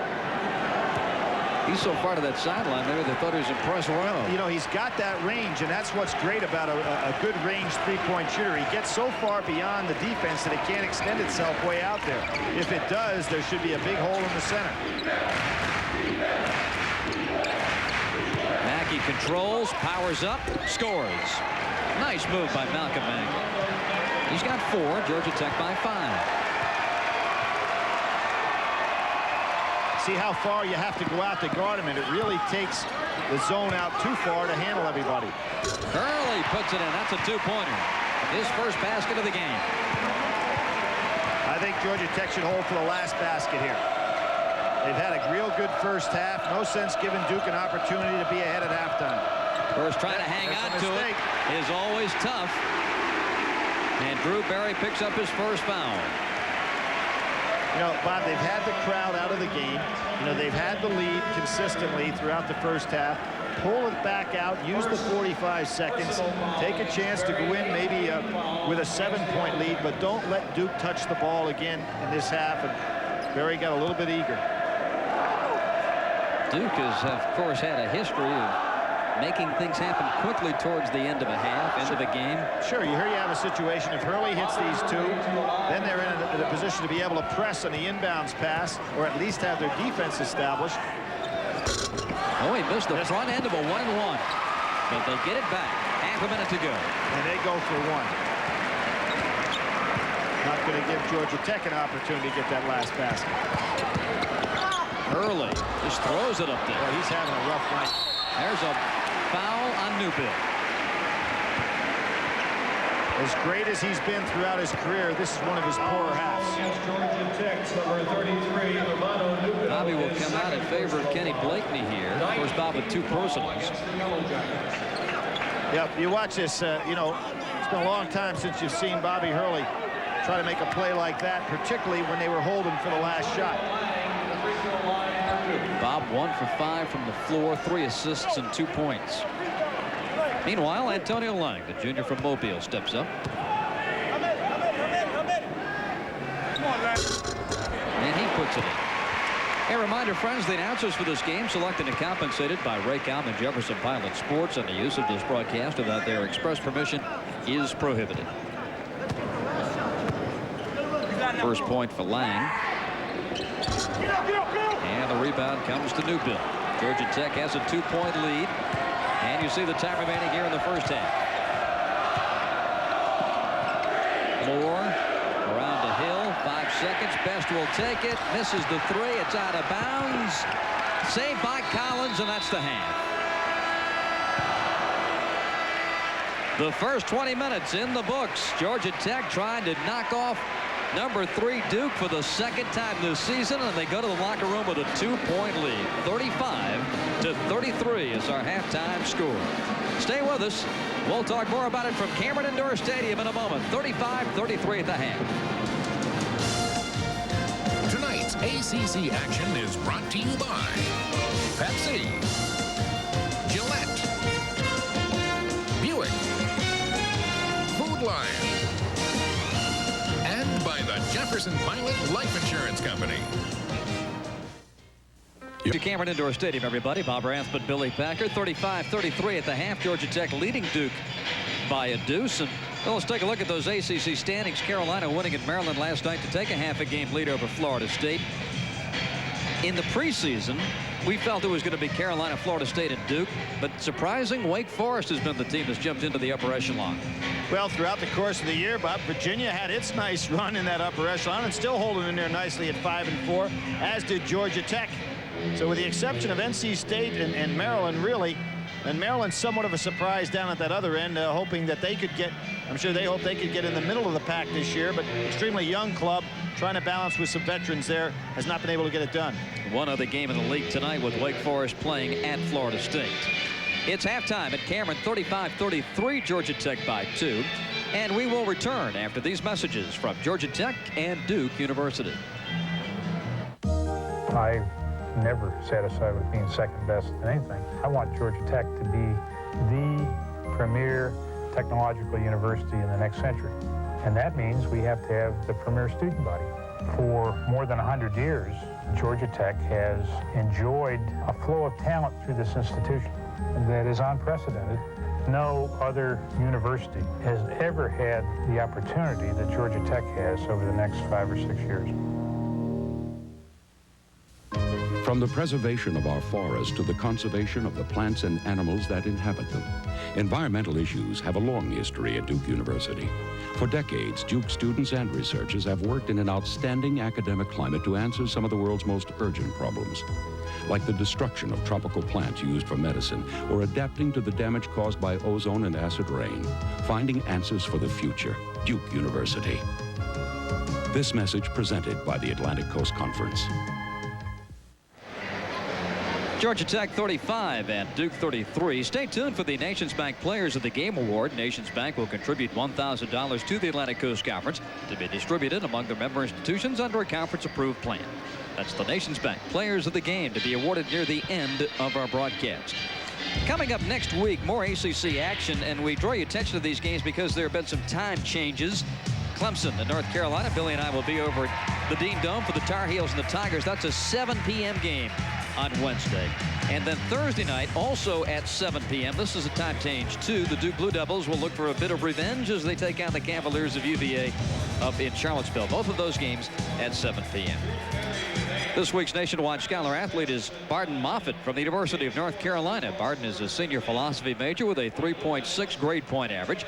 He's so far to that sideline there, they thought he was in press row. You know, he's got that range, and that's what's great about a good range three-point shooter. He gets so far beyond the defense that it can't extend itself way out there. If it does, there should be a big hole in the center. Mackey controls, powers up, scores. Nice move by Malcolm Mackey. He's got 4, Georgia Tech by 5. See how far you have to go out to guard him, and it really takes the zone out too far to handle everybody. Hurley puts it in. That's a 2-pointer. His first basket of the game. I think Georgia Tech should hold for the last basket here. They've had a real good first half. No sense giving Duke an opportunity to be ahead at halftime. First trying to hang on to it is always tough. And Drew Barry picks up his first foul. You know, Bob, they've had the crowd out of the game. You know, they've had the lead consistently throughout the first half. Pull it back out, use the 45 seconds, take a chance to go in maybe with a 7-point lead, but don't let Duke touch the ball again in this half. And Barry got a little bit eager. Duke has, of course, had a history of making things happen quickly towards the end of a half, end of a game. Sure, you have a situation. If Hurley hits these 2, then they're in a position to be able to press on the inbounds pass, or at least have their defense established. Oh, he missed the front end of a 1-and-1. But they get it back. Half a minute to go. And they go for 1. Not going to give Georgia Tech an opportunity to get that last basket. Hurley just throws it up there. Well, he's having a rough night. There's a foul on Newbill. As great as he's been throughout his career, this is one of his poorer halves. Bobby will come out in favor of Kenny Blakeney here. Of course, Bob with 2 personals. Yep, you watch this, you know, it's been a long time since you've seen Bobby Hurley try to make a play like that, particularly when they were holding for the last shot. Bob 1 for 5 from the floor, 3 assists and 2 points. Meanwhile, Antonio Lang, the junior from Mobile, steps up. And he puts it in. A reminder, friends, the announcers for this game selected and compensated by Raycom and Jefferson Pilot Sports, and the use of this broadcast without their express permission is prohibited. First point for Lang. And the rebound comes to Newbill. Georgia Tech has a 2-point lead. And you see the time remaining here in the first half. Moore around to Hill. 5 seconds. Best will take it. Misses the 3. It's out of bounds. Saved by Collins, and that's the half. The first 20 minutes in the books. Georgia Tech trying to knock off number 3 Duke for the 2nd time this season, and they go to the locker room with a 2-point lead. 35-33 is our halftime score. Stay with us. We'll talk more about it from Cameron Indoor Stadium in a moment. 35-33 at the half. Tonight's ACC action is brought to you by Pepsi, Gillette, Buick, Food Lion, and by the Jefferson Pilot Life Insurance Company. To Cameron Indoor Stadium, everybody. Bob Rathbun, Billy Packer. 35-33 at the half. Georgia Tech leading Duke by a deuce. And well, let's take a look at those ACC standings. Carolina winning at Maryland last night to take a half-a-game lead over Florida State. In the preseason, We felt it was going to be Carolina, Florida State, and Duke, but surprising, Wake Forest has been the team that's jumped into the upper echelon. Well, throughout the course of the year, Bob, Virginia had its nice run in that upper echelon and still holding in there nicely at 5-4, as did Georgia Tech. So with the exception of NC State and Maryland, really, and Maryland's somewhat of a surprise down at that other end, hoping that they could get, I'm sure they hope they could get in the middle of the pack this year, but extremely young club, trying to balance with some veterans there, has not been able to get it done. One other game in the league tonight with Wake Forest playing at Florida State. It's halftime at Cameron, 35-33, Georgia Tech by 2. And we will return after these messages from Georgia Tech and Duke University. I'm never satisfied with being second best in anything. I want Georgia Tech to be the premier technological university in the next century. And that means we have to have the premier student body. For more than 100 years, Georgia Tech has enjoyed a flow of talent through this institution that is unprecedented. No other university has ever had the opportunity that Georgia Tech has over the next 5 or 6 years. From the preservation of our forests to the conservation of the plants and animals that inhabit them, environmental issues have a long history at Duke University. For decades, Duke students and researchers have worked in an outstanding academic climate to answer some of the world's most urgent problems, like the destruction of tropical plants used for medicine or adapting to the damage caused by ozone and acid rain. Finding answers for the future, Duke University. This message presented by the Atlantic Coast Conference. Georgia Tech 35 and Duke 33. Stay tuned for the Nations Bank Players of the Game Award. Nations Bank will contribute $1,000 to the Atlantic Coast Conference to be distributed among their member institutions under a conference-approved plan. That's the Nations Bank Players of the Game to be awarded near the end of our broadcast. Coming up next week, more ACC action, and we draw your attention to these games because there have been some time changes. Clemson in North Carolina. Billy and I will be over at the Dean Dome for the Tar Heels and the Tigers. That's a 7 p.m. game on Wednesday. And then Thursday night, also at 7 p.m. This is a time change, too. The Duke Blue Devils will look for a bit of revenge as they take on the Cavaliers of UVA up in Charlottesville. Both of those games at 7 p.m. This week's Nationwide Scholar athlete is Barden Moffitt from the University of North Carolina. Barden is a senior philosophy major with a 3.6 grade point average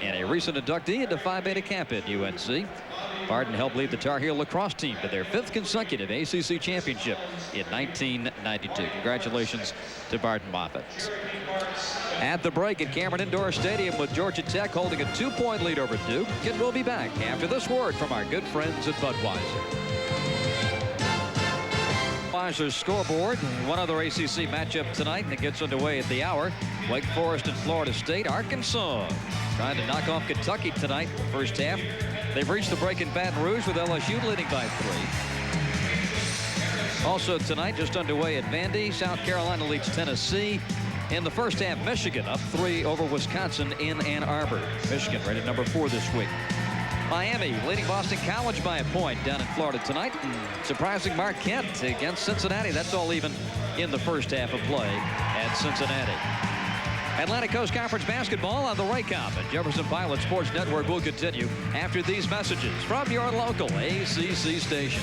and a recent inductee into Phi Beta Kappa at UNC. Barden helped lead the Tar Heel lacrosse team to their 5th consecutive ACC championship in 1992. Congratulations to Barden Moffitt. At the break at Cameron Indoor Stadium with Georgia Tech holding a 2-point lead over Duke. And we'll be back after this word from our good friends at Budweiser. Budweiser's scoreboard. One other ACC matchup tonight that gets underway at the hour. Wake Forest and Florida State. Arkansas trying to knock off Kentucky tonight in the first half. They've reached the break in Baton Rouge with LSU leading by 3. Also tonight, just underway at Vandy, South Carolina leads Tennessee. In the first half, Michigan up 3 over Wisconsin in Ann Arbor. Michigan rated number 4 this week. Miami leading Boston College by a point down in Florida tonight. Surprising Marquette against Cincinnati. That's all even in the first half of play at Cincinnati. Atlantic Coast Conference basketball on the Raycom and Jefferson Pilot Sports Network will continue after these messages from your local ACC station.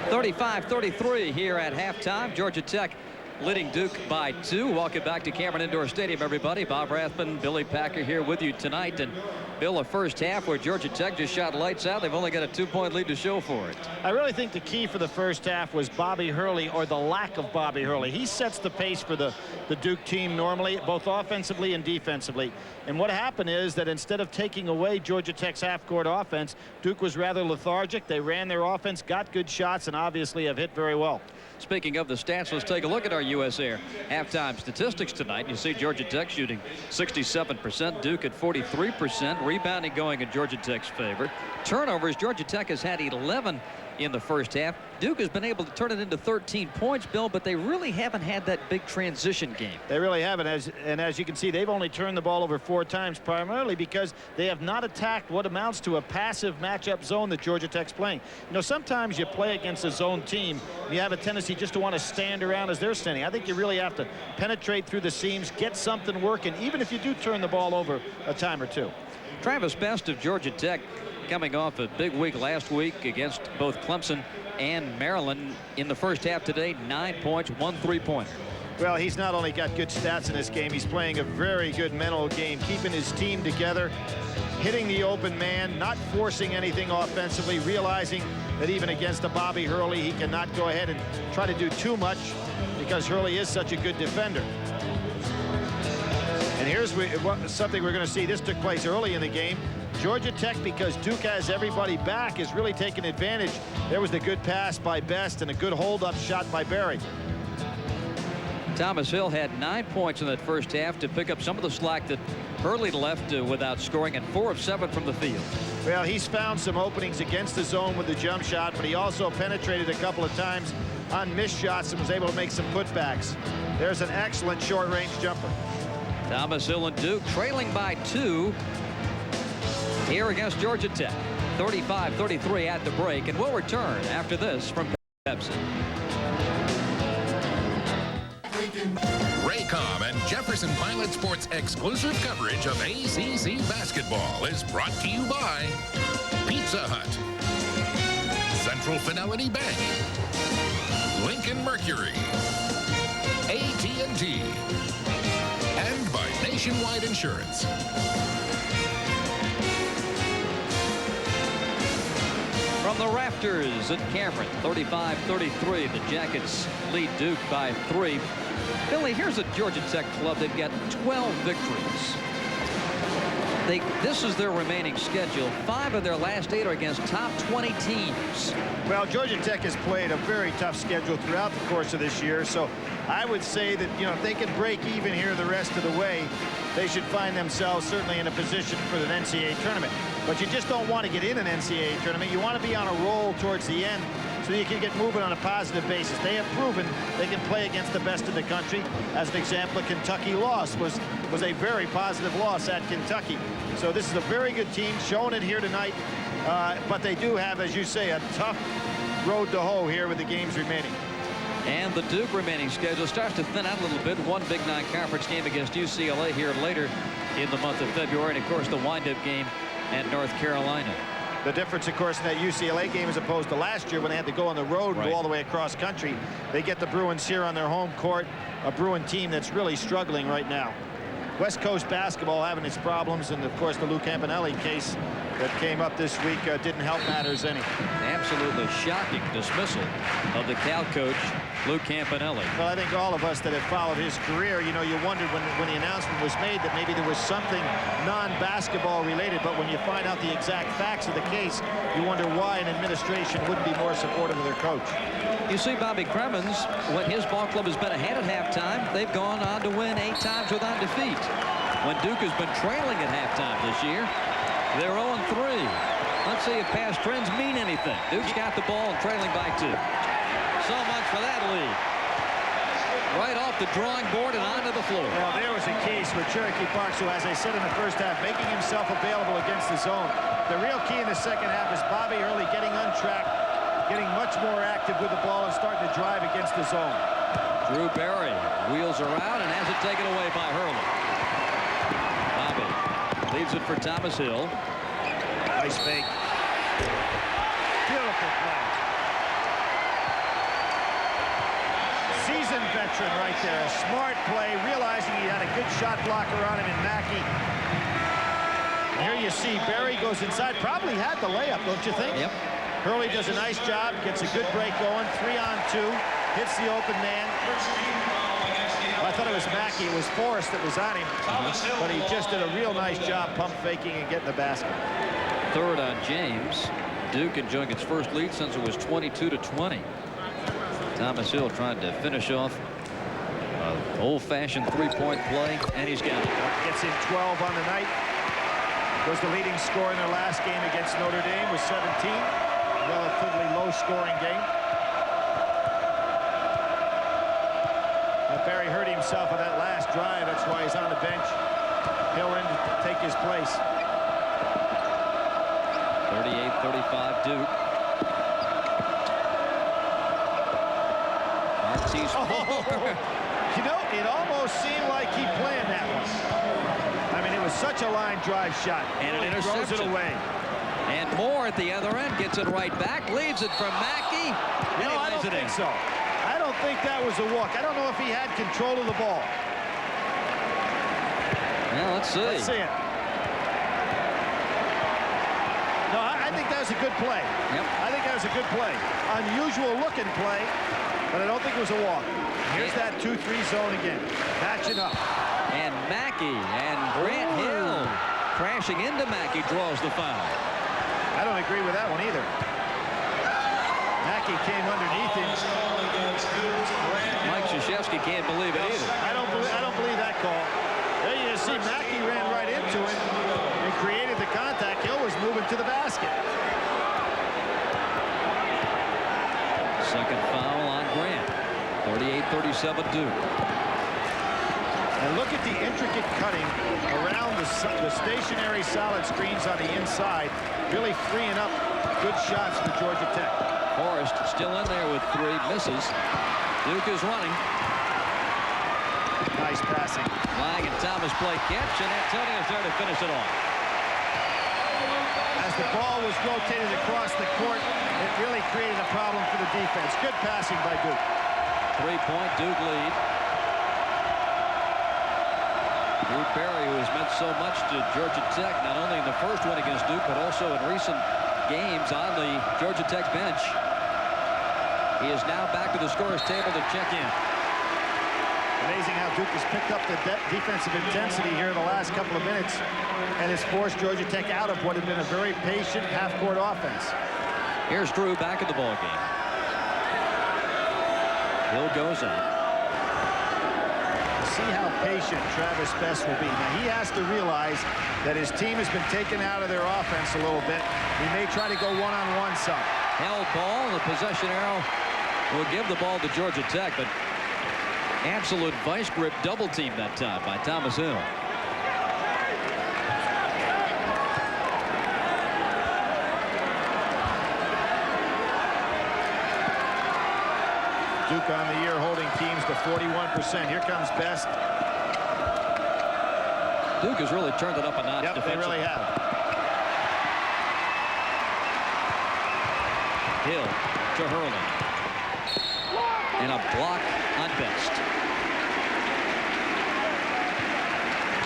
35-33 here at halftime. Georgia Tech leading Duke by 2. Welcome back to Cameron Indoor Stadium, everybody. Bob Rathman, Billy Packer here with you tonight. And Bill, a first half where Georgia Tech just shot lights out. They've only got a 2-point lead to show for it. I really think the key for the first half was Bobby Hurley, or the lack of Bobby Hurley. He sets the pace for the Duke team normally, both offensively and defensively. And what happened is that instead of taking away Georgia Tech's half-court offense, Duke was rather lethargic. They ran their offense, got good shots, and obviously have hit very well. Speaking of the stats, let's take a look at our U.S. Air halftime statistics tonight. You see Georgia Tech shooting 67%, Duke at 43%, rebounding going in Georgia Tech's favor. Turnovers, Georgia Tech has had 11 in the first half. Duke has been able to turn it into 13 points, Bill, but they really haven't had that big transition game. They really haven't, as you can see, they've only turned the ball over 4 times, primarily because they have not attacked what amounts to a passive matchup zone that Georgia Tech's playing. You know, sometimes you play against a zone team, and you have a tendency just to want to stand around as they're standing. I think you really have to penetrate through the seams, get something working, even if you do turn the ball over a time or two. Travis Best of Georgia Tech coming off a big week last week against both Clemson and Maryland. In the first half today, 9 points, 1 3-pointer. Well, he's not only got good stats in this game, he's playing a very good mental game, keeping his team together, hitting the open man, not forcing anything offensively, realizing that even against a Bobby Hurley, he cannot go ahead and try to do too much because Hurley is such a good defender. And here's something we're going to see. This took place early in the game. Georgia Tech, because Duke has everybody back, is really taking advantage. There was the good pass by Best and a good hold-up shot by Berry. Thomas Hill had 9 points in that first half to pick up some of the slack that Hurley left without scoring, and 4 of 7 from the field. Well, he's found some openings against the zone with the jump shot, but he also penetrated a couple of times on missed shots and was able to make some putbacks. There's an excellent short-range jumper. Thomas Hill and Duke trailing by 2 here against Georgia Tech. 35-33 at the break, and we'll return after this from Pepsi. Raycom and Jefferson Pilot Sports' exclusive coverage of ACC basketball is brought to you by Pizza Hut, Central Fidelity Bank, Lincoln Mercury, AT&T, and by Nationwide Insurance. From the rafters at Cameron, 35-33. The Jackets lead Duke by 3. Billy, here's a Georgia Tech club. They've got 12 victories. This is their remaining schedule. 5 of their last 8 are against top 20 teams. Well, Georgia Tech has played a very tough schedule throughout the course of this year. So I would say that, if they can break even here the rest of the way, they should find themselves certainly in a position for the NCAA tournament. But you just don't want to get in an NCAA tournament. You want to be on a roll towards the end so you can get moving on a positive basis. They have proven they can play against the best in the country. As an example, a Kentucky loss was a very positive loss at Kentucky. So this is a very good team, showing it here tonight. But they do have, as you say, a tough road to hoe here with the games remaining. And the Duke remaining schedule starts to thin out a little bit. One Big 9 conference game against UCLA here later in the month of February. And, of course, the wind-up game at North Carolina. The difference, of course, in that UCLA game as opposed to last year when they had to go on the road and go all the way across country. They get the Bruins here on their home court, a Bruin team that's really struggling right now. West Coast basketball having its problems, and, of course, the Lou Campanelli case that came up this week didn't help matters any. Absolutely shocking dismissal of the Cal coach, Lou Campanelli. Well, I think all of us that have followed his career, you wondered when the announcement was made that maybe there was something non-basketball related, but when you find out the exact facts of the case, you wonder why an administration wouldn't be more supportive of their coach. You see Bobby Cremins, when his ball club has been ahead at halftime, they've gone on to win 8 times without defeat. When Duke has been trailing at halftime this year, they're 0-3. Let's see if past trends mean anything. Duke's got the ball and trailing by 2. So much for that lead. Right off the drawing board and onto the floor. Well, there was a case with Cherokee Parks, who, as I said in the first half, making himself available against the zone. The real key in the second half is Bobby Hurley getting untracked, getting much more active with the ball and starting to drive against the zone. Drew Berry wheels around and has it taken away by Hurley. Bobby leaves it for Thomas Hill. Nice fake. Beautiful play. Seasoned veteran right there. A smart play, realizing he had a good shot blocker on him in Mackey. And here you see Berry goes inside. Probably had the layup, don't you think? Yep. Hurley does a nice job, gets a good break going. 3-on-2, hits the open man. Well, I thought it was Mackey. It was Forrest that was on him. But he just did a real nice job pump faking and getting the basket. Third on James. Duke enjoying its first lead since it was 22-20. Thomas Hill trying to finish off an old-fashioned three-point play, and he's got it. Gets in 12 on the night. Was the leading scorer in their last game against Notre Dame with 17. Relatively low-scoring game. Berry hurt himself on that last drive. That's why he's on the bench. Hill in to take his place. 38-35 Duke. It almost seemed like he planned that one. I mean, it was such a line drive shot. And an interception. Throws it away. And Moore at the other end gets it right back, leaves it from Mackey. No, I don't think so. I don't think that was a walk. I don't know if he had control of the ball. Well, let's see. Let's see it. No, I think that was a good play. Yep. I think that was a good play. Unusual looking play, but I don't think it was a walk. Here's that 2-3 zone again. Matching up. And Mackey and Grant Hill crashing into Mackey draws the foul. I don't agree with that one either. Mackey came underneath him. Mike Krzyzewski can't believe it either. I don't believe that call. There you see Mackey ran right into him and created the contact. Hill was moving to the basket. Second foul on Grant. 38-37 Duke. And look at the intricate cutting around the stationary solid screens on the inside, really freeing up good shots for Georgia Tech. Forrest still in there with 3, misses. Duke is running. Nice passing. Lang and Thomas play catch, and Antonio's there to finish it off. As the ball was rotated across the court, it really created a problem for the defense. Good passing by Duke. 3-point Duke lead. Drew Perry, who has meant so much to Georgia Tech, not only in the first one against Duke, but also in recent games on the Georgia Tech bench. He is now back to the scorer's table to check in. Amazing how Duke has picked up the defensive intensity here in the last couple of minutes and has forced Georgia Tech out of what had been a very patient half-court offense. Here's Drew back in the ballgame. Hill goes in. See how patient Travis Best will be. Now, he has to realize that his team has been taken out of their offense a little bit. He may try to go one-on-one some. Held ball, the possession arrow will give the ball to Georgia Tech, but absolute vice grip double team that time by Thomas Hill. Duke on the year holding teams to 41%. Here comes Best. Duke has really turned it up a notch. Yep, they really have. Hill to Hurley. And a block on Best.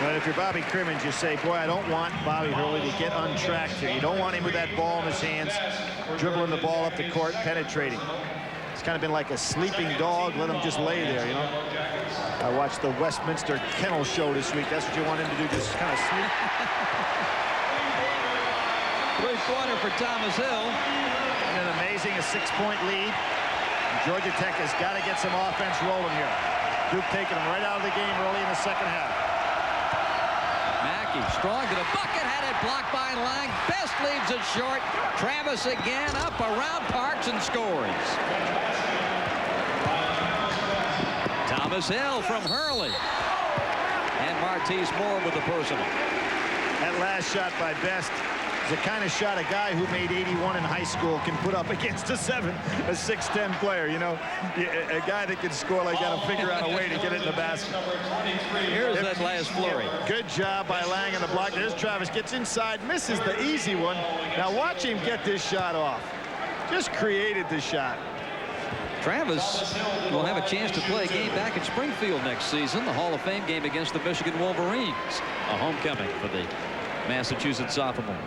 But if you're Bobby Crimmins, you say, boy, I don't want Bobby Hurley to get untracked here. You don't want him with that ball in his hands, dribbling the ball up the court, penetrating. It's kind of been like a sleeping dog. Let him just lay there, you know. I watched the Westminster Kennel Show this week. That's what you want him to do, just kind of sleep. Three-pointer for Thomas Hill. And an amazing 6-point lead. Georgia Tech has got to get some offense rolling here. Duke taking them right out of the game early in the second half. Mackey strong to the bucket, had it blocked by Lang. Best leaves it short. Travis again up around Parks and scores. Thomas Hill from Hurley. And Martise Moore with the personal. That last shot by Best is the kind of shot a guy who made 81 in high school can put up against a 6'10" player, you know. A guy that can score like that will figure out a way to get it in the basket. Here's that last flurry. Good job by Lang on the block. There's Travis, gets inside, misses the easy one. Now watch him get this shot off. Just created the shot. Travis will have a chance to play a game back at Springfield next season, the Hall of Fame game against the Michigan Wolverines. A homecoming for the Massachusetts sophomore.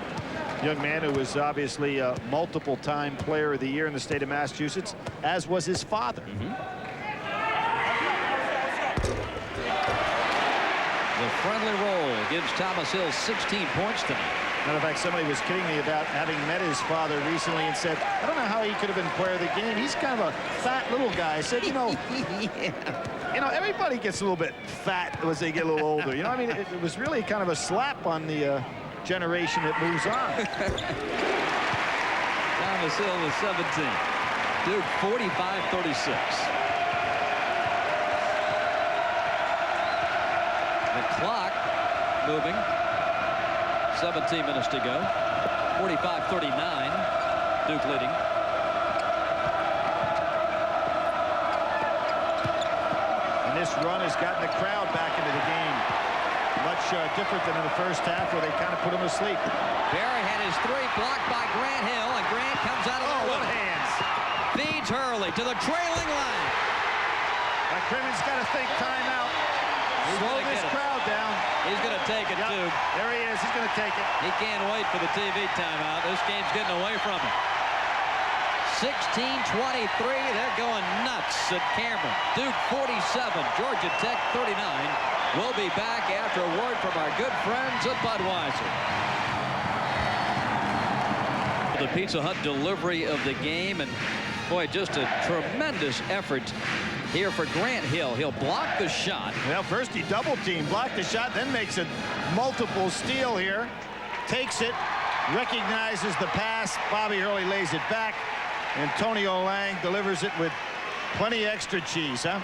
Young man who was obviously a multiple-time player of the year in the state of Massachusetts, as was his father. The friendly roll gives Thomas Hill 16 points tonight. Matter of fact, somebody was kidding me about having met his father recently and said, I don't know how he could have been player of the game. He's kind of a fat little guy. I said, you know, you know, everybody gets a little bit fat as they get a little older. You know, I mean, it was really kind of a slap on the generation that moves on. Thomas Hill with 17. Duke 45-36. The clock moving. 17 minutes to go. 45-39. Duke leading. And this run has gotten the crowd back into the game. Much different than in the first half where they kind of put him to sleep. Barry had his three blocked by Grant Hill, and Grant comes out of the what wood. hands. Feeds Hurley to the trailing line. Crimmon's got to think timeout. Slow this crowd down. He's going to take it, too. There he is. He's going to take it. He can't wait for the TV timeout. This game's getting away from him. 16-23. They're going nuts at Cameron. Duke 47, Georgia Tech 39. We'll be back after a word from our good friends at Budweiser. The Pizza Hut delivery of the game, and boy, just a tremendous effort here for Grant Hill. He'll block the shot. Well, first he double team, blocked the shot, then makes a multiple steal here. Takes it, recognizes the pass. Bobby Hurley lays it back. Antonio Lang delivers it with plenty extra cheese, huh?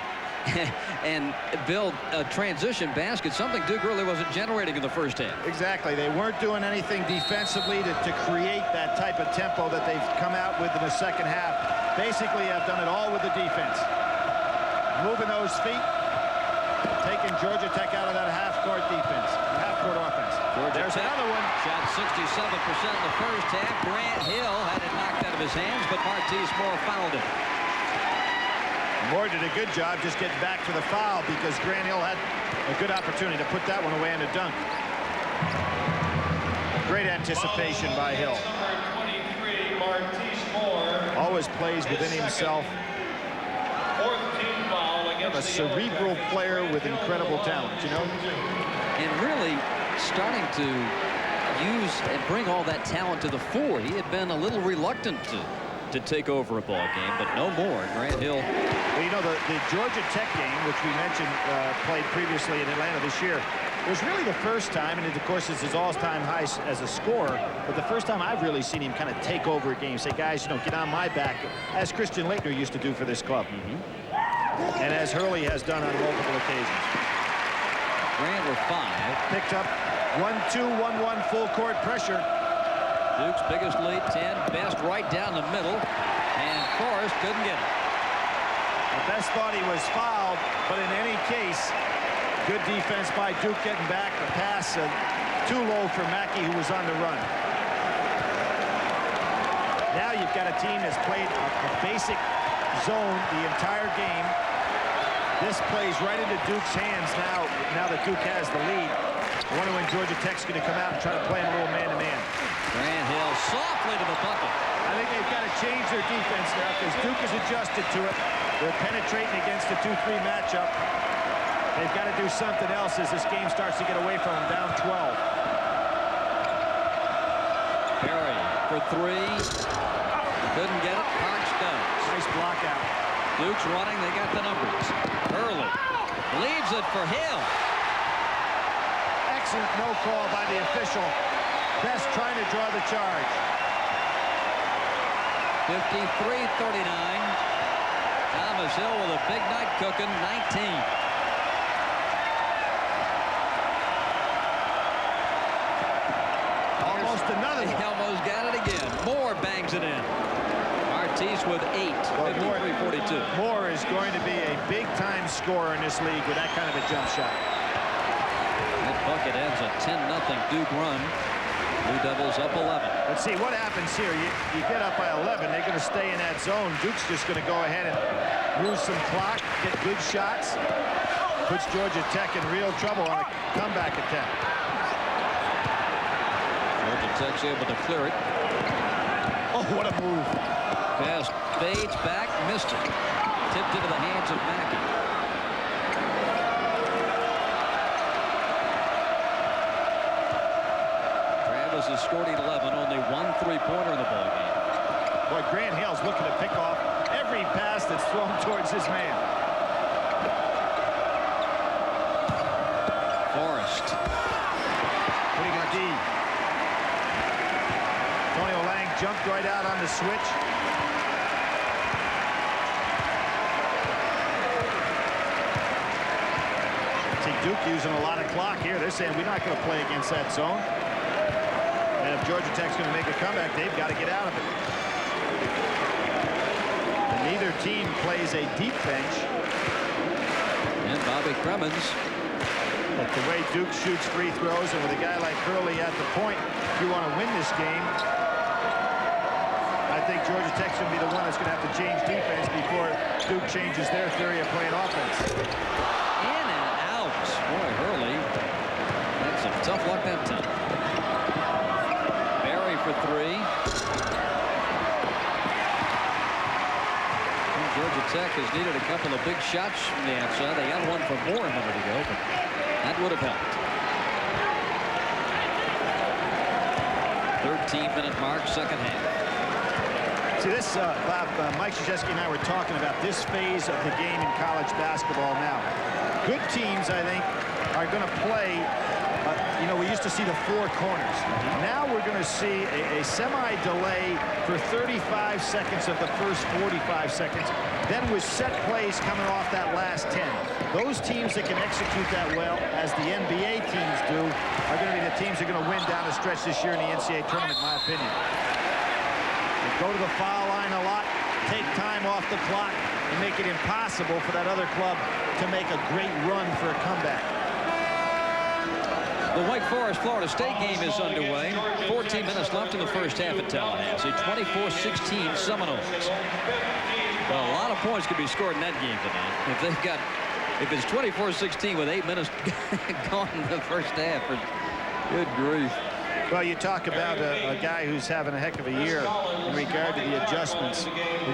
And Bill, a transition basket, something Duke really wasn't generating in the first half. Exactly. They weren't doing anything defensively to create that type of tempo that they've come out with in the second half. Basically, have done it all with the defense. Moving those feet, taking Georgia Tech out of that half-court defense, half-court offense. There's Tech another one. Shot 67% in the first half. Grant Hill had it knocked out of his hands, but Martise Moore fouled him. Moore did a good job just getting back for the foul because Grant Hill had a good opportunity to put that one away in a dunk. Great anticipation by Hill. Number 23, Martise Moore. Always plays within himself. Fourth team foul against A cerebral player with incredible talent, you know? And really starting to use and bring all that talent to the fore. He had been a little reluctant to take over a ball game, but no more. Grant Hill. Well, you know, the Georgia Tech game, which we mentioned played previously in Atlanta this year, was really the first time, and of course it's his all-time high as a scorer, but the first time I've really seen him kind of take over a game, say, guys, you know, get on my back, as Christian Laettner used to do for this club. And as Hurley has done on multiple occasions. Grant with 5. Picked up 1-2, 1-1 full court pressure. Duke's biggest lead, 10. Best right down the middle, and Forrest couldn't get it. Best thought he was fouled, but in any case, good defense by Duke getting back. The pass too low for Mackey, who was on the run. Now you've got a team that's played a basic zone the entire game. This plays right into Duke's hands now that Duke has the lead. I wonder when Georgia Tech's going to come out and try to play him a little man-to-man. Grant Hill softly to the bucket. I think they've got to change their defense now because Duke has adjusted to it. They're penetrating against a 2-3 matchup. They've got to do something else as this game starts to get away from them, down 12. Perry for 3. Couldn't get it. Parks does. Nice block out. Duke's running. They got the numbers. Hurley leaves it for Hill. Excellent no call by the official. Best trying to draw the charge. 53-39. Thomas Hill with a big night cooking, 19. Almost another He one. almost got it again. Moore bangs it in. Martise with 8. 53-42. Moore is going to be a big-time scorer in this league with that kind of a jump shot. That bucket ends a 10-0 Duke run. Blue Devils up 11. Let's see what happens here. You get up by 11. They're going to stay in that zone. Duke's just going to go ahead and use some clock, get good shots. Puts Georgia Tech in real trouble on a comeback attack. Georgia Tech's able to clear it. Oh, what a move. Pass fades back, missed it. Tipped into the hands of Mackey. Travis has scored 11, only 1 3-pointer in the ballgame. Boy, Grant Hill's looking to pick off every pass that's thrown towards his man. Forrest. Putting it D. Antonio Lang jumped right out on the switch. See Duke using a lot of clock here. They're saying we're not going to play against that zone. And if Georgia Tech's going to make a comeback, they've got to get out of it. And neither team plays a deep bench. And Bobby Cremins But the way Duke shoots free throws, and with a guy like Hurley at the point, if you want to win this game, I think Georgia Tech's going to be the one that's going to have to change defense before Duke changes their theory of playing offense. In and out. Boy, Hurley had some tough luck that time. Barry for three. Georgia Tech has needed a couple of big shots from the outside. They had one for more a minute ago, but that would have helped. 13-minute mark, second half. See this, Bob, Mike Krzyzewski and I were talking about this phase of the game in college basketball now. Good teams, I think, are going to play. You know, we used to see the four corners. Now we're going to see a semi-delay for 35 seconds of the first 45 seconds. Then with set plays coming off that last 10. Those teams that can execute that well, as the NBA teams do, are going to be the teams that are going to win down the stretch this year in the NCAA tournament, in my opinion. They go to the foul line a lot, take time off the clock, and make it impossible for that other club to make a great run for a comeback. The Wake Forest-Florida State game is underway. 14 minutes left in the first half at Tallahassee. 24-16 Seminoles. Well, a lot of points could be scored in that game tonight. If it's 24-16 with 8 minutes gone in the first half. Good grief. Well, you talk about a guy who's having a heck of a year in regard to the adjustments.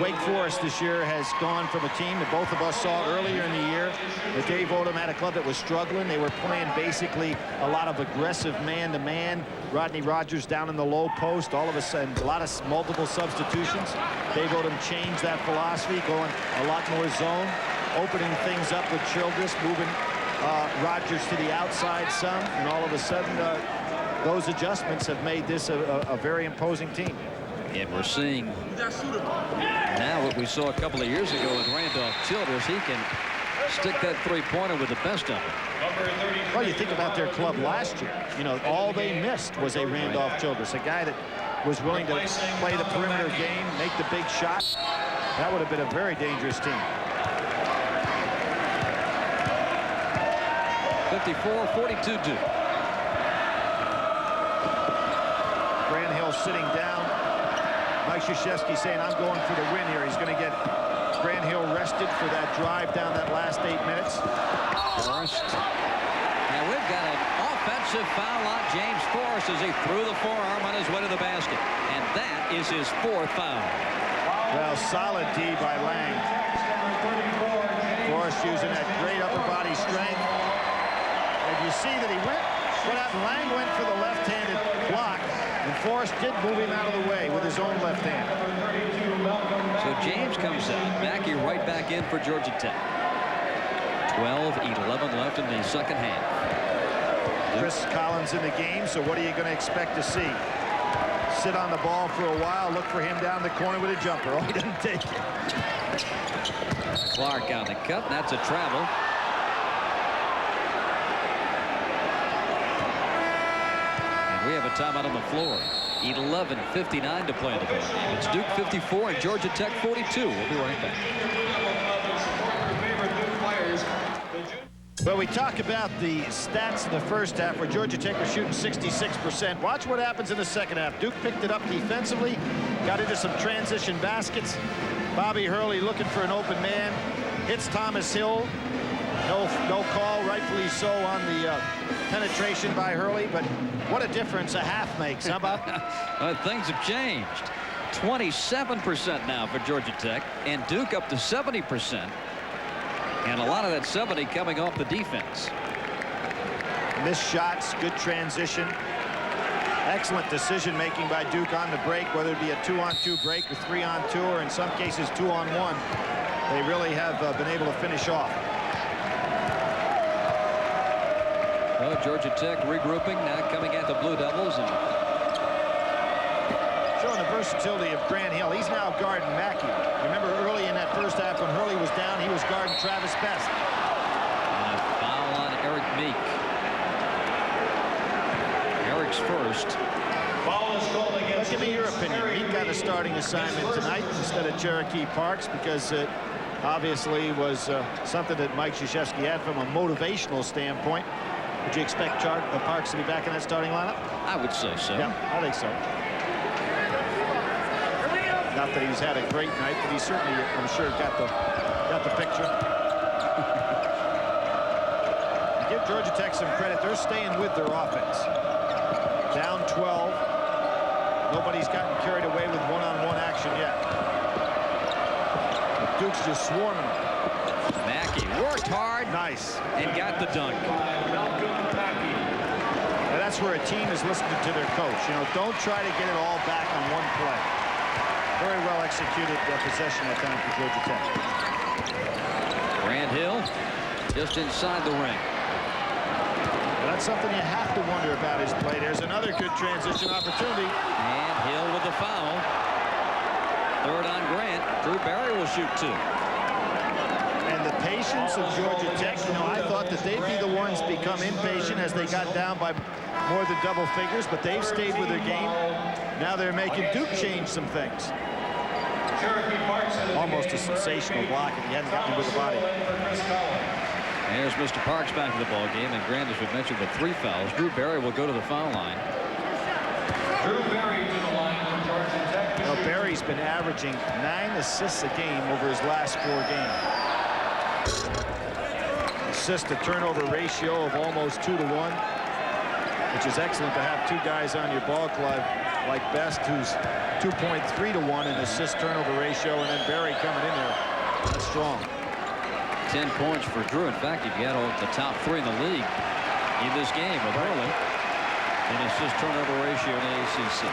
Wake Forest this year has gone from a team that both of us saw earlier in the year. That Dave Odom had a club that was struggling. They were playing basically a lot of aggressive man-to-man. Rodney Rogers down in the low post. All of a sudden, a lot of multiple substitutions. Dave Odom changed that philosophy, going a lot more zone, opening things up with Childress, moving Rogers to the outside some, and all of a sudden, those adjustments have made this a very imposing team. And we're seeing now what we saw a couple of years ago with Randolph Childress. He can stick that three-pointer with the best of them. Well, you think about their club last year. You know, all they missed was a Randolph Childress, a guy that was willing to play the perimeter game, make the big shot. That would have been a very dangerous team. 54-42 Duke. Sitting down. Mike Krzyzewski saying, I'm going for the win here. He's going to get Grant Hill rested for that drive down that last 8 minutes. Forrest. And we've got an offensive foul on James Forrest as he threw the forearm on his way to the basket. And that is his fourth foul. Well, solid D by Lang. Forrest using that great upper body strength. And you see that he went, what happened? Lang went for the left-handed block. And Forrest did move him out of the way with his own left hand. So James comes out. Mackey right back in for Georgia Tech. 12-11 left in the second half. Chris Collins in the game, so what are you going to expect to see? Sit on the ball for a while, look for him down the corner with a jumper. Oh, he didn't take it. Clark on the cut, and that's a travel. We have a timeout on the floor. 11:59 to play in the ball game. It's Duke 54 and Georgia Tech 42. We'll be right back. Well, we talk about the stats in the first half where Georgia Tech was shooting 66%. Watch what happens in the second half. Duke picked it up defensively, got into some transition baskets. Bobby Hurley looking for an open man. Hits Thomas Hill. No call, rightfully so, on the penetration by Hurley, but what a difference a half makes, huh, Bob? Things have changed. 27% now for Georgia Tech, and Duke up to 70%. And a lot of that 70 coming off the defense. Missed shots, good transition. Excellent decision-making by Duke on the break, whether it be a 2-on-2 break or 3-on-2, or in some cases 2-on-1. They really have been able to finish off. Well, Georgia Tech regrouping, now coming at the Blue Devils. And showing the versatility of Grant Hill. He's now guarding Mackey. Remember early in that first half when Hurley was down, he was guarding Travis Best. And a foul on Eric Meek. Eric's first. Give me your opinion. Meek got a starting assignment tonight instead of Cherokee Parks because it obviously was something that Mike Krzyzewski had from a motivational standpoint. Would you expect Parks to be back in that starting lineup? I would say so. Yeah, I think so. Not that he's had a great night, but he certainly, I'm sure, got the picture. Give Georgia Tech some credit. They're staying with their offense. Down 12. Nobody's gotten carried away with one-on-one action yet. Duke's just swarming them. Mackey worked hard. Nice. And got the dunk. And that's where a team is listening to their coach. You know, don't try to get it all back on one play. Very well executed possession that time for Georgia Tech. Grant Hill just inside the ring. And that's something you have to wonder about his play. There's another good transition opportunity. And Hill with the foul. Third on Grant. Drew Barry will shoot 2. And the patience of Georgia Tech, you know, I thought that they'd be the ones become impatient as they got down by more than double figures, but they've stayed with their game. Now they're making Duke change some things. Cherokee Parks. Almost a sensational block if he hadn't gotten with the body. There's Mr. Parks back to the ball game, and Grant, as we mentioned, with 3 fouls. Drew Barry will go to the foul line. Drew Barry to the line for Georgia Tech. Well, Barry's been averaging 9 assists a game over his last 4 games. Assist to turnover ratio of almost 2-to-1, which is excellent to have 2 guys on your ball club like Best, who's 2.3-to-1 in assist turnover ratio, and then Barry coming in there. That's strong. 10 points for Drew. In fact, if you had all the top 3 in the league in this game with Hurley, and assist turnover ratio in the ACC.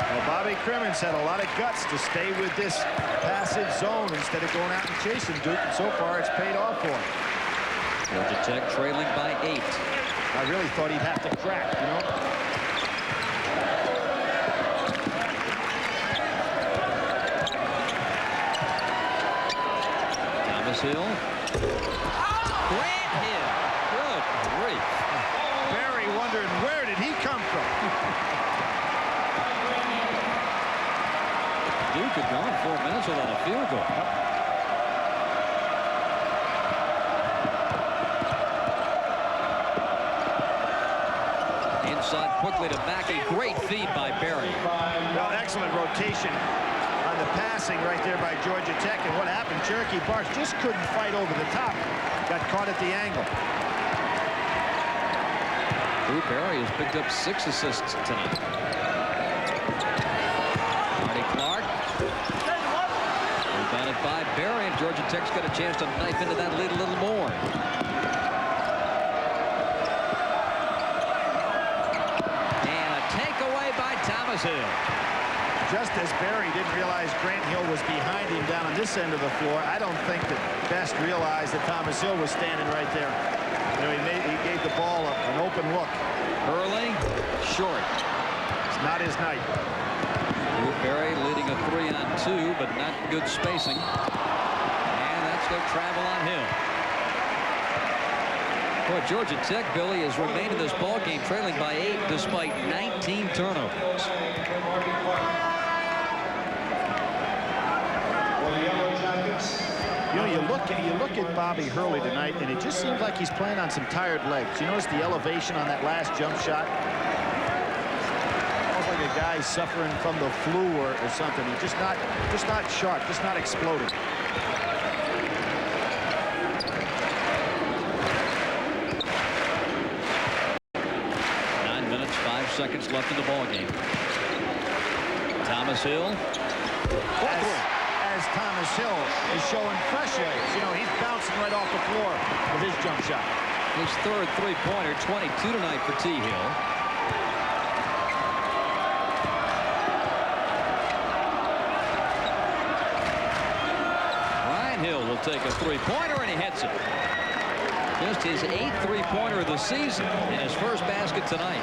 Well, Bobby Crimmins had a lot of guts to stay with this passive zone instead of going out and chasing Duke, and so far it's paid off for him. Georgia Tech trailing by 8. I really thought he'd have to crack, you know. Thomas Hill. Grant Hill. Good grief. Barry wondering, where did he come from? Duke had gone 4 minutes without a field goal. Inside quickly to Mackey. Great feed by Barry. Well, excellent rotation on the passing right there by Georgia Tech. And what happened? Cherokee Parks just couldn't fight over the top. Got caught at the angle. Drew Barry has picked up 6 assists tonight. Marty Clark. Rebounded by Barry, and Georgia Tech's got a chance to knife into that lead a little more. And a takeaway by Thomas Hill. Just as Barry didn't realize Grant Hill was behind him down on this end of the floor, I don't think that Best realized that Thomas Hill was standing right there. You know, he gave the ball an open look. Early, short. It's not his night. Drew Barry leading a 3-on-2, but not good spacing. And that's going to travel on Hill. Boy, Georgia Tech, Billy, has remained in this ball game trailing by 8 despite 19 turnovers. You know, you look at Bobby Hurley tonight, and it just seems like he's playing on some tired legs. You notice the elevation on that last jump shot? Almost like a guy suffering from the flu or something. He's just not sharp, just not exploding. Seconds left in the ball game. Thomas Hill. As Thomas Hill is showing fresh legs. You know, he's bouncing right off the floor with his jump shot. His third three-pointer, 22 tonight for T. Hill. Ryan Hill will take a three-pointer, and he hits it. Just his 8th three-pointer of the season and his first basket tonight.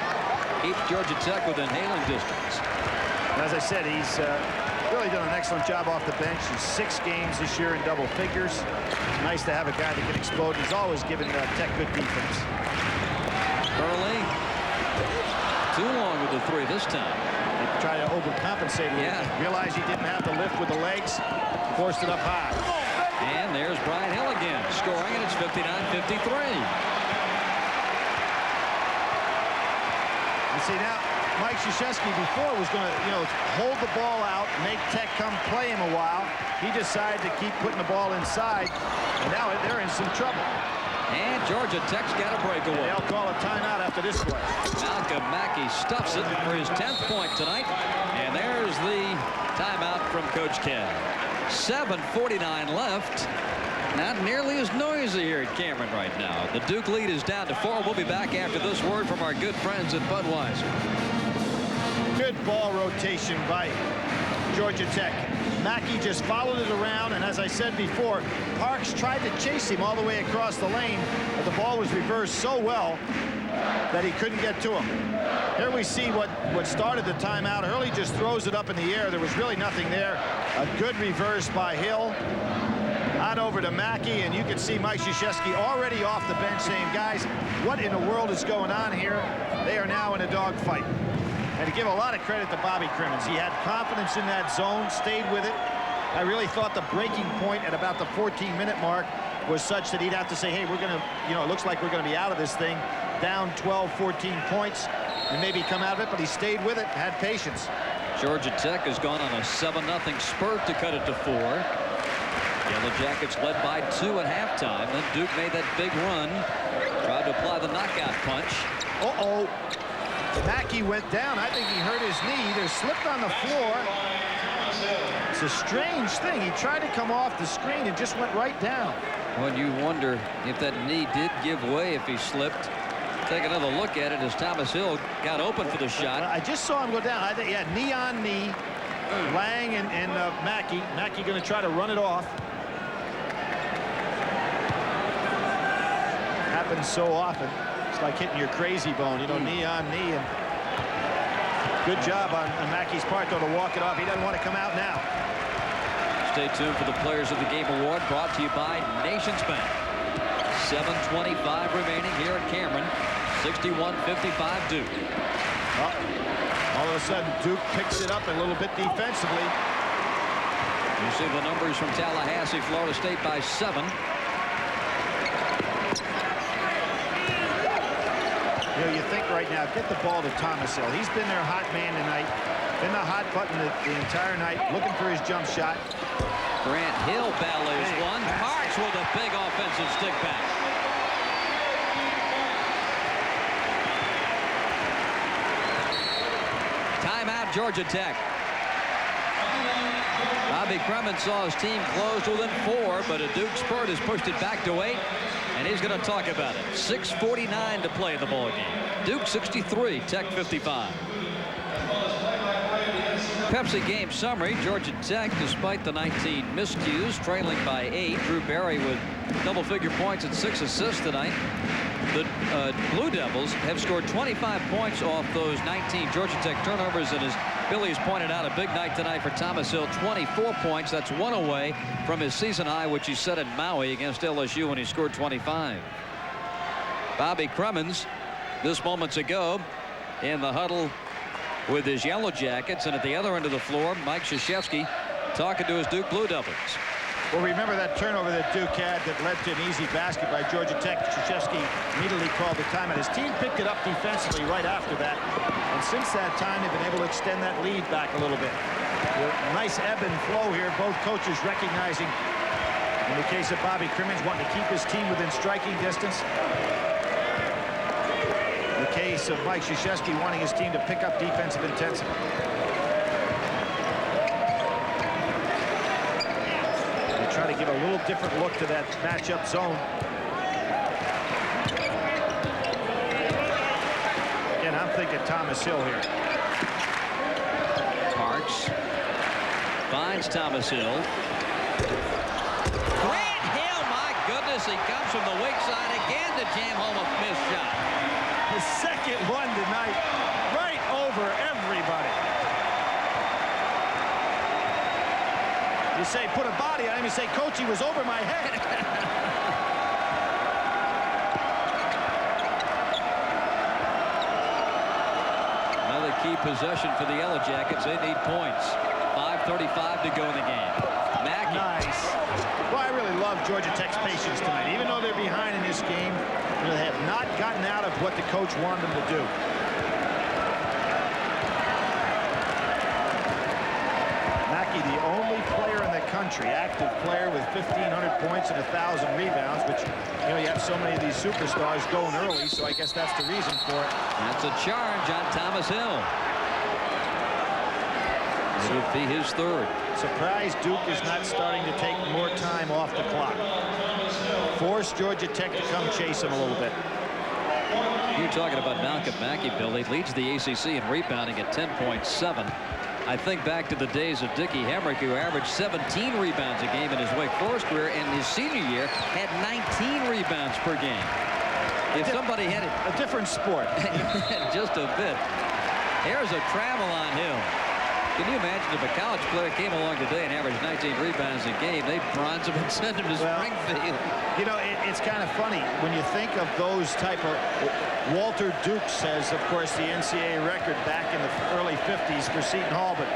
Keeps Georgia Tech within hailing distance. As I said, he's really done an excellent job off the bench. He's 6 games this year in double figures. Nice to have a guy that can explode. He's always given Tech good defense. Early. Too long with the 3 this time. They try to overcompensate. Yeah. Realized he didn't have the lift with the legs. Forced it up high. And there's Brian Hill again, scoring, and it's 59-53. You see now, Mike Krzyzewski before was going to, hold the ball out, make Tech come play him a while. He decided to keep putting the ball inside, and now they're in some trouble. And Georgia Tech's got a breakaway. They'll call a timeout after this play. Mackey stuffs it for his 10th point tonight, and there's the timeout from Coach Ken. 7:49 left. Not nearly as noisy here at Cameron right now. The Duke lead is down to 4. We'll be back after this word from our good friends at Budweiser. Good ball rotation by Georgia Tech. Mackey just followed it around, and as I said before, Parks tried to chase him all the way across the lane, but the ball was reversed so well that he couldn't get to him. Here we see what started the timeout. Hurley just throws it up in the air. There was really nothing there. A good reverse by Hill. On over to Mackey, and you can see Mike Krzyzewski already off the bench saying, guys, what in the world is going on here? They are now in a dogfight. And to give a lot of credit to Bobby Crimmins. He had confidence in that zone, stayed with it. I really thought the breaking point at about the 14-minute mark was such that he'd have to say, hey, we're going to, it looks like we're going to be out of this thing, down 12, 14 points, and maybe come out of it, but he stayed with it, had patience. Georgia Tech has gone on a 7-0 spurt to cut it to 4. Yellow Jackets led by 2 at halftime. Then Duke made that big run, tried to apply the knockout punch. Uh-oh. Mackey went down. I think he hurt his knee. Either slipped on the floor. It's a strange thing. He tried to come off the screen and just went right down. Well, you wonder if that knee did give way if he slipped. Take another look at it as Thomas Hill got open for the shot. I just saw him go down. I think, yeah, knee on knee. Lang and Mackey. Mackey going to try to run it off. Happens so often. It's like hitting your crazy bone, knee on knee. And good job on Mackey's part, though, to walk it off. He doesn't want to come out now. Stay tuned for the Players of the Game Award, brought to you by Nations Bank. 7:25 remaining here at Cameron. 61-55 Duke. Well, all of a sudden, Duke picks it up a little bit defensively. You see the numbers from Tallahassee, Florida State by 7. You think right now, get the ball to Thomas Hill. He's been their hot man tonight. Been the hot button the entire night, looking for his jump shot. Grant Hill ballets one. Parks with a big offensive stick back. Timeout, Georgia Tech. Bobby Crimmins saw his team close within 4, but a Duke spurt has pushed it back to 8. And he's going to talk about it. 6:49 to play in the ball game. Duke 63, Tech 55. Pepsi game summary. Georgia Tech, despite the 19 miscues, trailing by 8. Drew Barry with double-figure points and 6 assists tonight. The Blue Devils have scored 25 points off those 19 Georgia Tech turnovers, and as Billy has pointed out, a big night tonight for Thomas Hill. 24 points. That's 1 away from his season high, which he set in Maui against LSU when he scored 25. Bobby Crimmins, this moments ago, in the huddle with his Yellow Jackets, and at the other end of the floor, Mike Krzyzewski talking to his Duke Blue Devils. Well, remember that turnover that Duke had that led to an easy basket by Georgia Tech. Krzyzewski immediately called the timeout. His team picked it up defensively right after that. And since that time, they've been able to extend that lead back a little bit. Nice ebb and flow here. Both coaches recognizing, in the case of Bobby Crimmins, wanting to keep his team within striking distance. In the case of Mike Krzyzewski, wanting his team to pick up defensive intensity. Try to give a little different look to that matchup zone. Again, I'm thinking Thomas Hill here. Parks finds Thomas Hill. Grant Hill, my goodness, he comes from the weak side again to jam home a missed shot. The second one tonight, right over everybody. You say, put a body on him. You say, Coach, he was over my head. Another key possession for the Yellow Jackets. They need points. 5:35 to go in the game. Mackey. Nice. Well, I really love Georgia Tech's patience tonight. Even though they're behind in this game, they have not gotten out of what the coach wanted them to do. the only player in the country, active player with 1,500 points and 1,000 rebounds, which, you know, you have so many of these superstars going early, so I guess that's the reason for it. That's a charge on Thomas Hill. It'll be his third. Surprised Duke is not starting to take more time off the clock. Force Georgia Tech to come chase him a little bit. You're talking about Malcolm Mackey, Bill. He leads the ACC in rebounding at 10.7. I think back to the days of Dickie Hemrick, who averaged 17 rebounds a game in his Wake Forest career, and his senior year had 19 rebounds per game. If somebody had it, a different sport. just a bit. Here's a travel on Hill. Can you imagine if a college player came along today and averaged 19 rebounds a game, they'd bronze him and send him to Springfield. You know, it's kind of funny when you think of those type of... Walter Duke says, of course, the NCAA record back in the early 50s for Seton Hall, but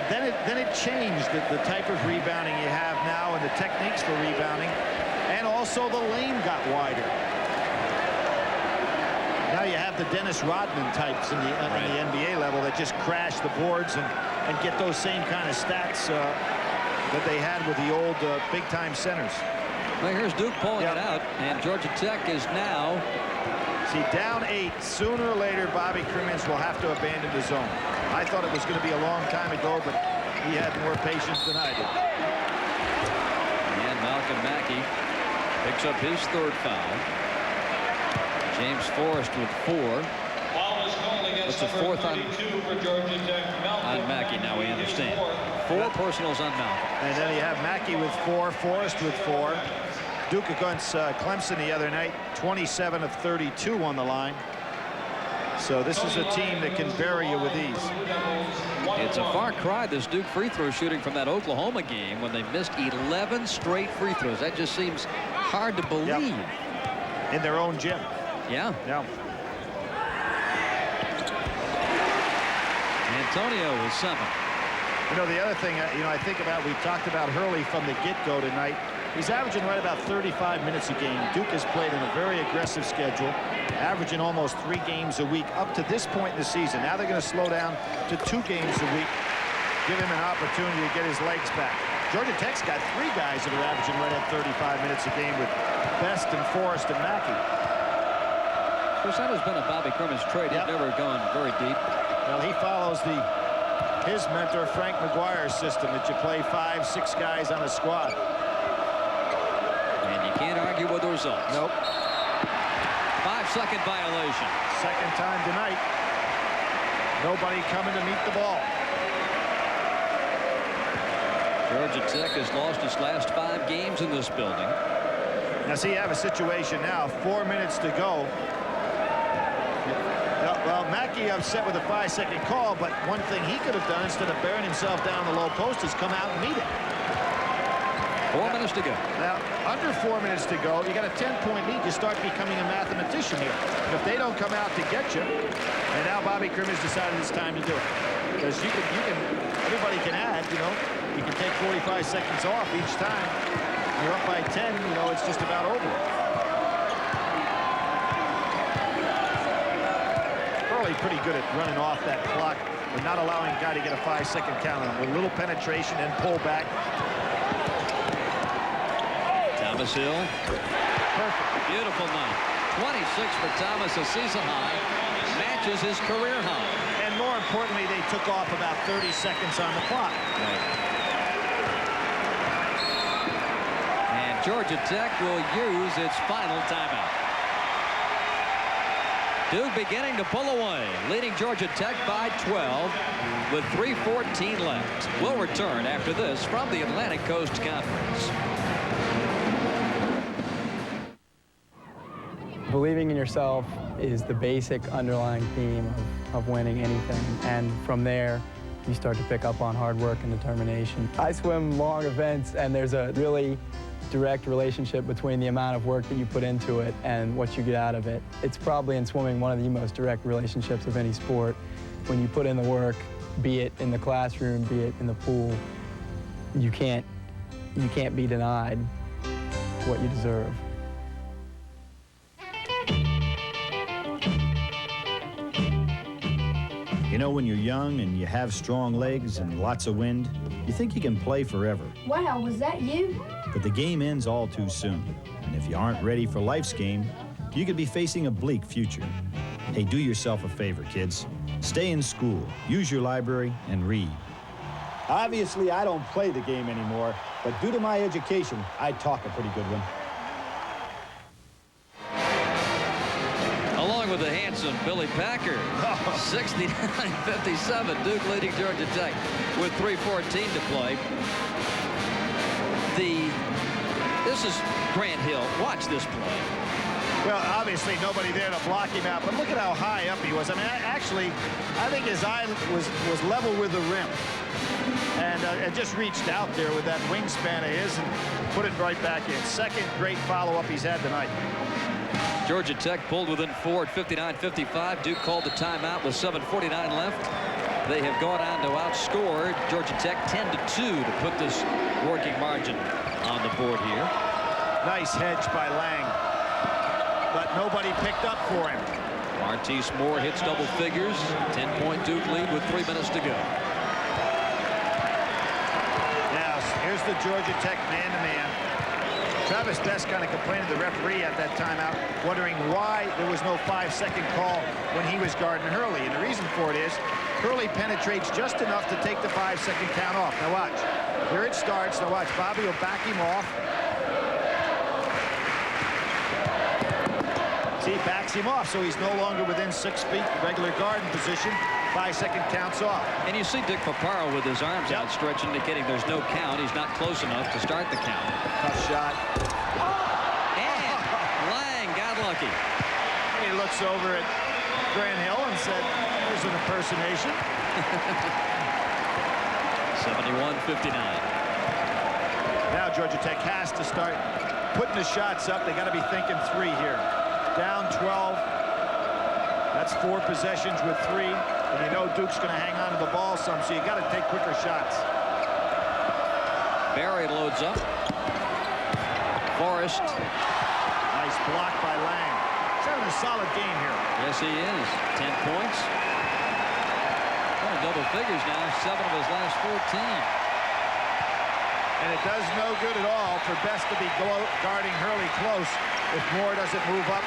then it changed the type of rebounding you have now and the techniques for rebounding, and also the lane got wider. Now you have the Dennis Rodman types in the NBA level that just crash the boards and get those same kind of stats that they had with the old big-time centers. Well, here's Duke pulling it out, and Georgia Tech is now... See, down 8. Sooner or later, Bobby Crimmins will have to abandon the zone. I thought it was going to be a long time ago, but he had more patience than I did. And Malcolm Mackey picks up his third foul. James Forrest with 4. What's the fourth on Mackey? Now we understand. 4 personals on Malcolm. And then you have Mackey with 4, Forrest with 4. Duke against Clemson the other night, 27 of 32 on the line. So this is a team that can bury you with ease. It's a far cry, this Duke free throw shooting from that Oklahoma game when they missed 11 straight free throws. That just seems hard to believe. Yep. In their own gym. Yeah. Yeah. Antonio with 7. You know, the other thing, I think about, we talked about Hurley from the get-go tonight. He's averaging right about 35 minutes a game. Duke has played in a very aggressive schedule, averaging almost 3 games a week up to this point in the season. Now they're going to slow down to 2 games a week, give him an opportunity to get his legs back. Georgia Tech's got 3 guys that are averaging right at 35 minutes a game with Best and Forrest and Mackey. Of course, that has been a Bobby Crimmins trade. He's never gone very deep. Well, he follows his mentor, Frank McGuire's system, that you play 5, 6 guys on a squad. And you can't argue with the results. Nope. 5-second violation. Second time tonight. Nobody coming to meet the ball. Georgia Tech has lost its last 5 games in this building. Now, see, you have a situation now, 4 minutes to go. Well, Mackey upset with a 5-second call, but one thing he could have done instead of burying himself down the low post is come out and meet it. 4 minutes to go. Now, under 4 minutes to go, you got a 10-point lead. You start becoming a mathematician here. If they don't come out to get you, and now Bobby Crimmins decided it's time to do it. Because everybody can add, you can take 45 seconds off each time. You're up by 10, it's just about over. Early pretty good at running off that clock, but not allowing a guy to get a 5-second count on him. With a little penetration and pull back. Thomas Hill. Perfect. Beautiful night. 26 for Thomas, a season high. Matches his career high. And more importantly, they took off about 30 seconds on the clock. And Georgia Tech will use its final timeout. Duke beginning to pull away, leading Georgia Tech by 12 with 3:14 left. We'll return after this from the Atlantic Coast Conference. Believing in yourself is the basic underlying theme of winning anything. And from there, you start to pick up on hard work and determination. I swim long events, and there's a really direct relationship between the amount of work that you put into it and what you get out of it. It's probably in swimming one of the most direct relationships of any sport. When you put in the work, be it in the classroom, be it in the pool, you can't be denied what you deserve. In know, when you're young and you have strong legs and lots of wind, you think you can play forever. Wow, was that you? But the game ends all too soon. And if you aren't ready for life's game, you could be facing a bleak future. Hey, do yourself a favor, kids. Stay in school, use your library, and read. Obviously, I don't play the game anymore, but due to my education, I talk a pretty good one. Along with the handsome Billy Packer, 69-57, Duke leading Georgia Tech with 3:14 to play. This is Grant Hill. Watch this play. Well, obviously nobody there to block him out, but look at how high up he was. I mean, I think his eye was level with the rim. And it just reached out there with that wingspan of his and put it right back in. Second great follow-up he's had tonight. Georgia Tech pulled within 4 at 59-55. Duke called the timeout with 7:49 left. They have gone on to outscore Georgia Tech 10-2 to put this working margin on the board here. Nice hedge by Lang, but nobody picked up for him. Martise Moore hits double figures. 10-point Duke lead with 3 minutes to go. Now, here's the Georgia Tech man-to-man. Travis Best kind of complained to the referee at that timeout, wondering why there was no 5-second call when he was guarding Hurley. And the reason for it is Hurley penetrates just enough to take the 5-second count off. Now watch. Here it starts. Now watch. Bobby will back him off. See, backs him off, so he's no longer within 6 feet, regular guarding position. 5-second counts off. And you see Dick Paparo with his arms Yep. outstretched, indicating there's no count. He's not close enough to start the count. Tough shot. And Lang got lucky. He looks over at Grant Hill and said, there's an impersonation. 71-59. Now Georgia Tech has to start putting the shots up. They got to be thinking 3 here. Down 12. That's 4 possessions with 3. And you know Duke's going to hang on to the ball some, so you got to take quicker shots. Barry loads up. Forrest. Nice block by Lang. He's having a solid game here. Yes, he is. 10 points. Oh, double figures now. 7 of his last 14. And it does no good at all for Best to be guarding Hurley close if Moore doesn't move up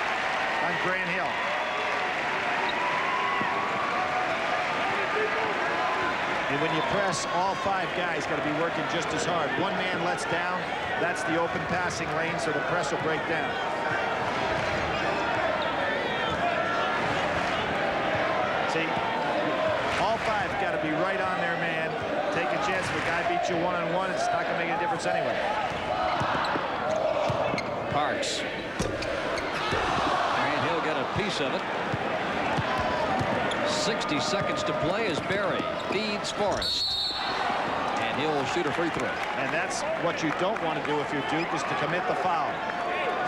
on Grant Hill. And when you press, all 5 guys got to be working just as hard. One man lets down. That's the open passing lane, so the press will break down. See, all 5 got to be right on their man. Take a chance if a guy beats you one-on-one. It's not going to make any difference anyway. Parks. Grant Hill got a piece of it. 60 seconds to play as Barry feeds Forrest. And he'll shoot a free throw. And that's what you don't want to do if you're Duke, is to commit the foul.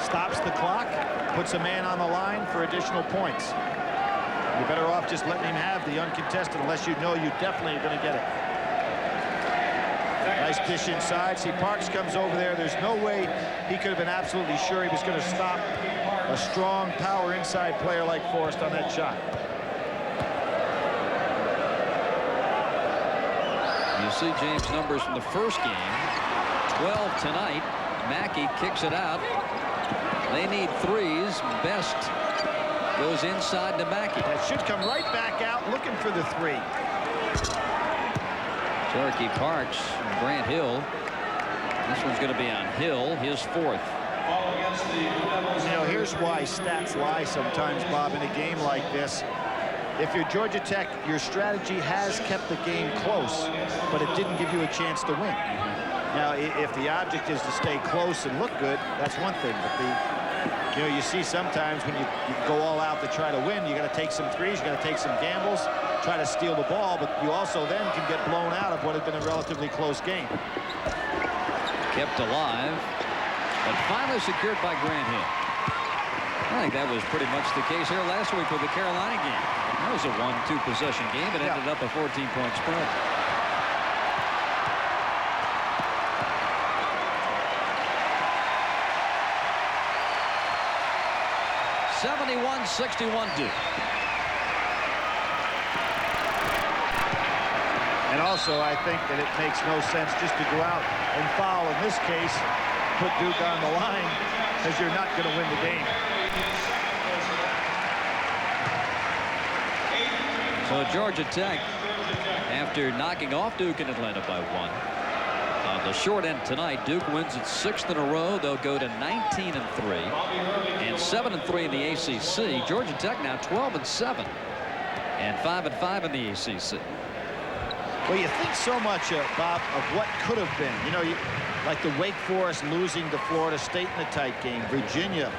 Stops the clock, puts a man on the line for additional points. You're better off just letting him have the uncontested unless you know you definitely are going to get it. Nice dish inside. See, Parks comes over there. There's no way he could have been absolutely sure he was going to stop a strong power inside player like Forrest on that shot. You see James' numbers from the first game. 12 tonight. Mackey kicks it out. They need 3s. Best goes inside to Mackey. That should come right back out looking for the 3. Cherokee Parks and Grant Hill. This one's going to be on Hill, his 4th. You know, here's why stats lie sometimes, Bob, in a game like this. If you're Georgia Tech, your strategy has kept the game close, but it didn't give you a chance to win. Now, if the object is to stay close and look good, that's one thing. But you see sometimes when you go all out to try to win, you got to take some 3s, you got to take some gambles, try to steal the ball, but you also then can get blown out of what had been a relatively close game. Kept alive, but finally secured by Grant Hill. I think that was pretty much the case here last week with the Carolina game. That was a 1-2 possession game. It ended up a 14-point spread. (71-61) Duke. And also, I think that it makes no sense just to go out and foul, in this case, put Duke on the line, because you're not going to win the game. So Georgia Tech, after knocking off Duke in Atlanta by 1, on the short end tonight, Duke wins its 6th in a row. They'll go to 19-3 and 7-3 in the ACC. Georgia Tech now 12-7 and 5-5 in the ACC. Well, you think so much, Bob, of what could have been. You know, like the Wake Forest losing to Florida State in a tight game, Virginia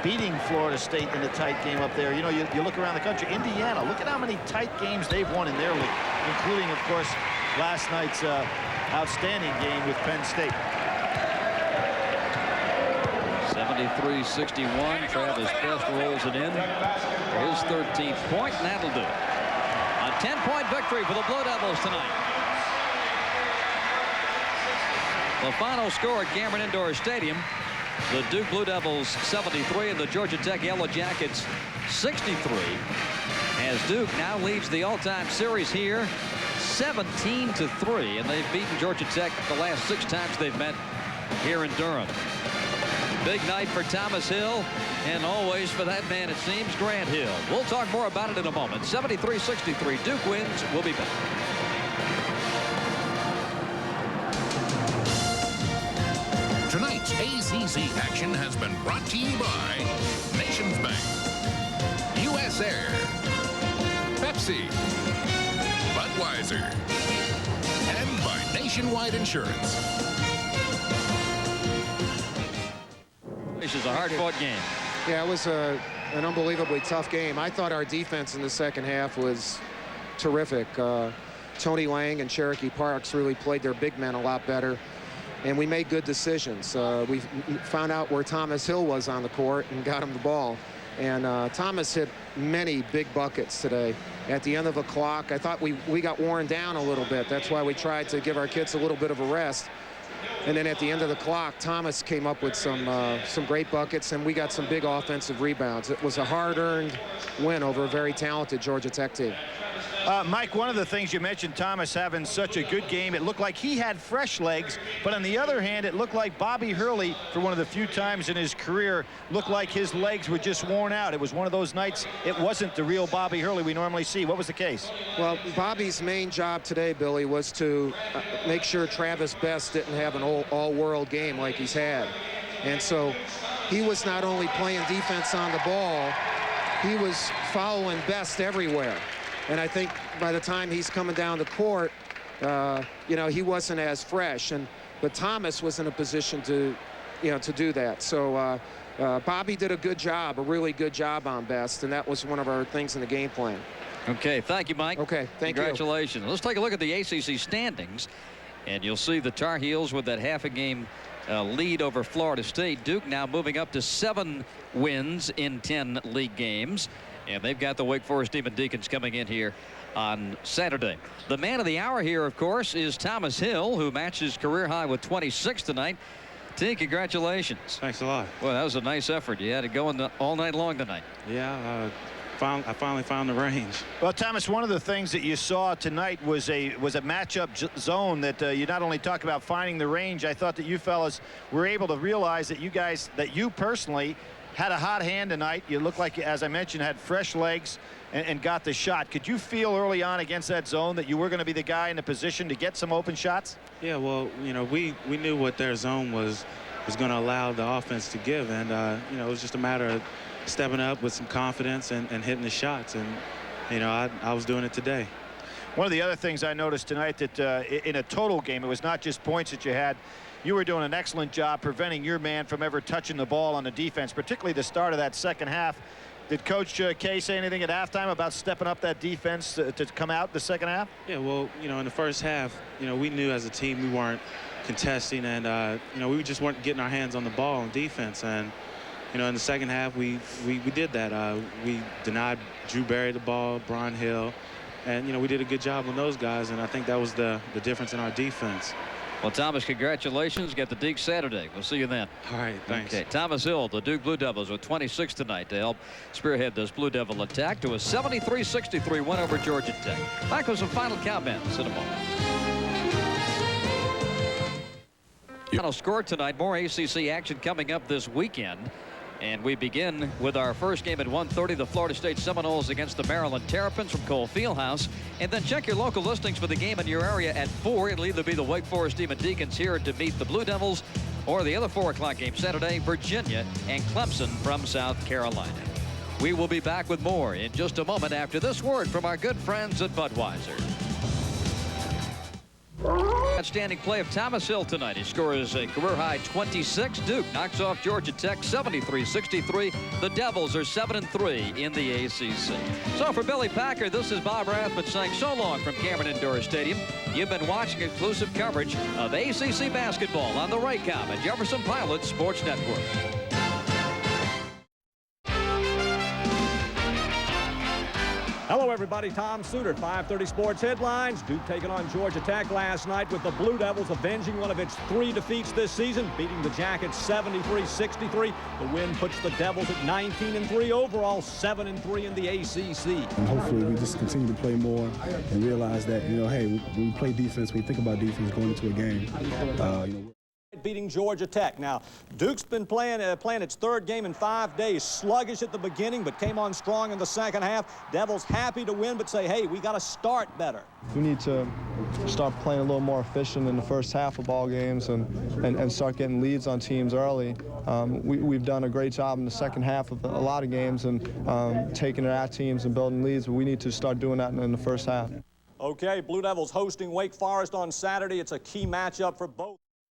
beating Florida State in a tight game up there. You know, you look around the country. Indiana, look at how many tight games they've won in their league, including, of course, last night's outstanding game with Penn State. 73-61. Travis Best rolls it in for his 13th point, and that'll do it. A 10-point victory for the Blue Devils tonight. The final score at Cameron Indoor Stadium, the Duke Blue Devils 73 and the Georgia Tech Yellow Jackets 63, as Duke now leads the all-time series here 17-3, and they've beaten Georgia Tech the last 6 times they've met here in Durham. Big night for Thomas Hill, and always for that man, it seems, Grant Hill. We'll talk more about it in a moment. 73-63, Duke wins. We'll be back. Tonight's ACC action has been brought to you by Nations Bank, U.S. Air, Pepsi, Budweiser, and by Nationwide Insurance. This is a hard-fought game. Yeah, it was an unbelievably tough game. I thought our defense in the second half was terrific. Tony Lang and Cherokee Parks really played their big men a lot better, and we made good decisions. We found out where Thomas Hill was on the court and got him the ball. And Thomas hit many big buckets today. At the end of the clock, I thought we got worn down a little bit. That's why we tried to give our kids a little bit of a rest. And then at the end of the clock, Thomas came up with some great buckets, and we got some big offensive rebounds. It was a hard-earned win over a very talented Georgia Tech team. Mike, one of the things you mentioned, Thomas having such a good game, it looked like he had fresh legs, but on the other hand, it looked like Bobby Hurley, for one of the few times in his career, looked like his legs were just worn out. It was one of those nights, it wasn't the real Bobby Hurley we normally see. What was the case? Well, Bobby's main job today, Billy, was to make sure Travis Best didn't have an all-world game like he's had. And so he was not only playing defense on the ball, he was following Best everywhere. And I think by the time he's coming down the court, you know, he wasn't as fresh. But Thomas was in a position to, you know, to do that. So Bobby did a good job, a really good job on Best, and that was one of our things in the game plan. Okay, thank you, Mike. Okay, thank you. Congratulations. Let's take a look at the ACC standings, and you'll see the Tar Heels with that half-a-game lead over Florida State. Duke now moving up to 7 wins in 10 league games. And they've got the Wake Forest Demon Deacons coming in here on Saturday. The man of the hour here, of course, is Thomas Hill, who matched his career high with 26 tonight. T, congratulations. Thanks a lot. Well, that was a nice effort. You had it going all night long tonight. Yeah, I finally found the range. Well, Thomas, one of the things that you saw tonight was a matchup zone that you not only talk about finding the range. I thought that you fellas were able to realize that you personally had a hot hand tonight. You looked like, as I mentioned, had fresh legs and got the shot. Could you feel early on against that zone that you were going to be the guy in the position to get some open shots? Yeah, well, you know, we knew what their zone was going to allow the offense to give, and you know, it was just a matter of stepping up with some confidence and hitting the shots, and you know, I was doing it today. One of the other things I noticed tonight that in a total game, it was not just points that you had. You were doing an excellent job preventing your man from ever touching the ball on the defense, particularly the start of that second half. Did Coach K say anything at halftime about stepping up that defense to come out the second half? Yeah, well, you know, in the first half, you know, we knew as a team we weren't contesting, and you know, we just weren't getting our hands on the ball on defense. And you know, in the second half, we did that. We denied Drew Berry the ball, Brian Hill, and you know, we did a good job on those guys. And I think that was the difference in our defense. Well, Thomas, congratulations. Get the Deke Saturday. We'll see you then. All right, thanks. Okay, Thomas Hill, the Duke Blue Devils with 26 tonight to help spearhead this Blue Devil attack to a 73-63 win over Georgia Tech. Back with some final comments in a moment. Final score tonight. More ACC action coming up this weekend. And we begin with our first game at 1:30, the Florida State Seminoles against the Maryland Terrapins from Cole Fieldhouse. And then check your local listings for the game in your area at 4. It'll either be the Wake Forest Demon Deacons here to meet the Blue Devils, or the other 4 o'clock game Saturday, Virginia and Clemson from South Carolina. We will be back with more in just a moment after this word from our good friends at Budweiser. Outstanding play of Thomas Hill tonight. He scores a career-high 26. Duke knocks off Georgia Tech 73-63. The Devils are 7-3 in the ACC. So for Billy Packer, this is Bob Rathman saying so long from Cameron Indoor Stadium. You've been watching exclusive coverage of ACC basketball on the Raycom and Jefferson Pilot Sports Network. Hello, everybody. Tom Suter, 530 Sports Headlines. Duke taking on Georgia Tech last night with the Blue Devils avenging one of its 3 defeats this season, beating the Jackets 73-63. The win puts the Devils at 19-3 overall, 7-3 in the ACC. And hopefully we just continue to play more and realize that, hey, when we play defense, we think about defense going into a game. Beating Georgia Tech. Now, Duke's been playing its 3rd game in 5 days. Sluggish at the beginning, but came on strong in the second half. Devils happy to win, but say, hey, we got to start better. We need to start playing a little more efficient in the first half of ball games and start getting leads on teams early. We've done a great job in the second half of a lot of games and taking it at teams and building leads, but we need to start doing that in the first half. Okay, Blue Devils hosting Wake Forest on Saturday. It's a key matchup for both.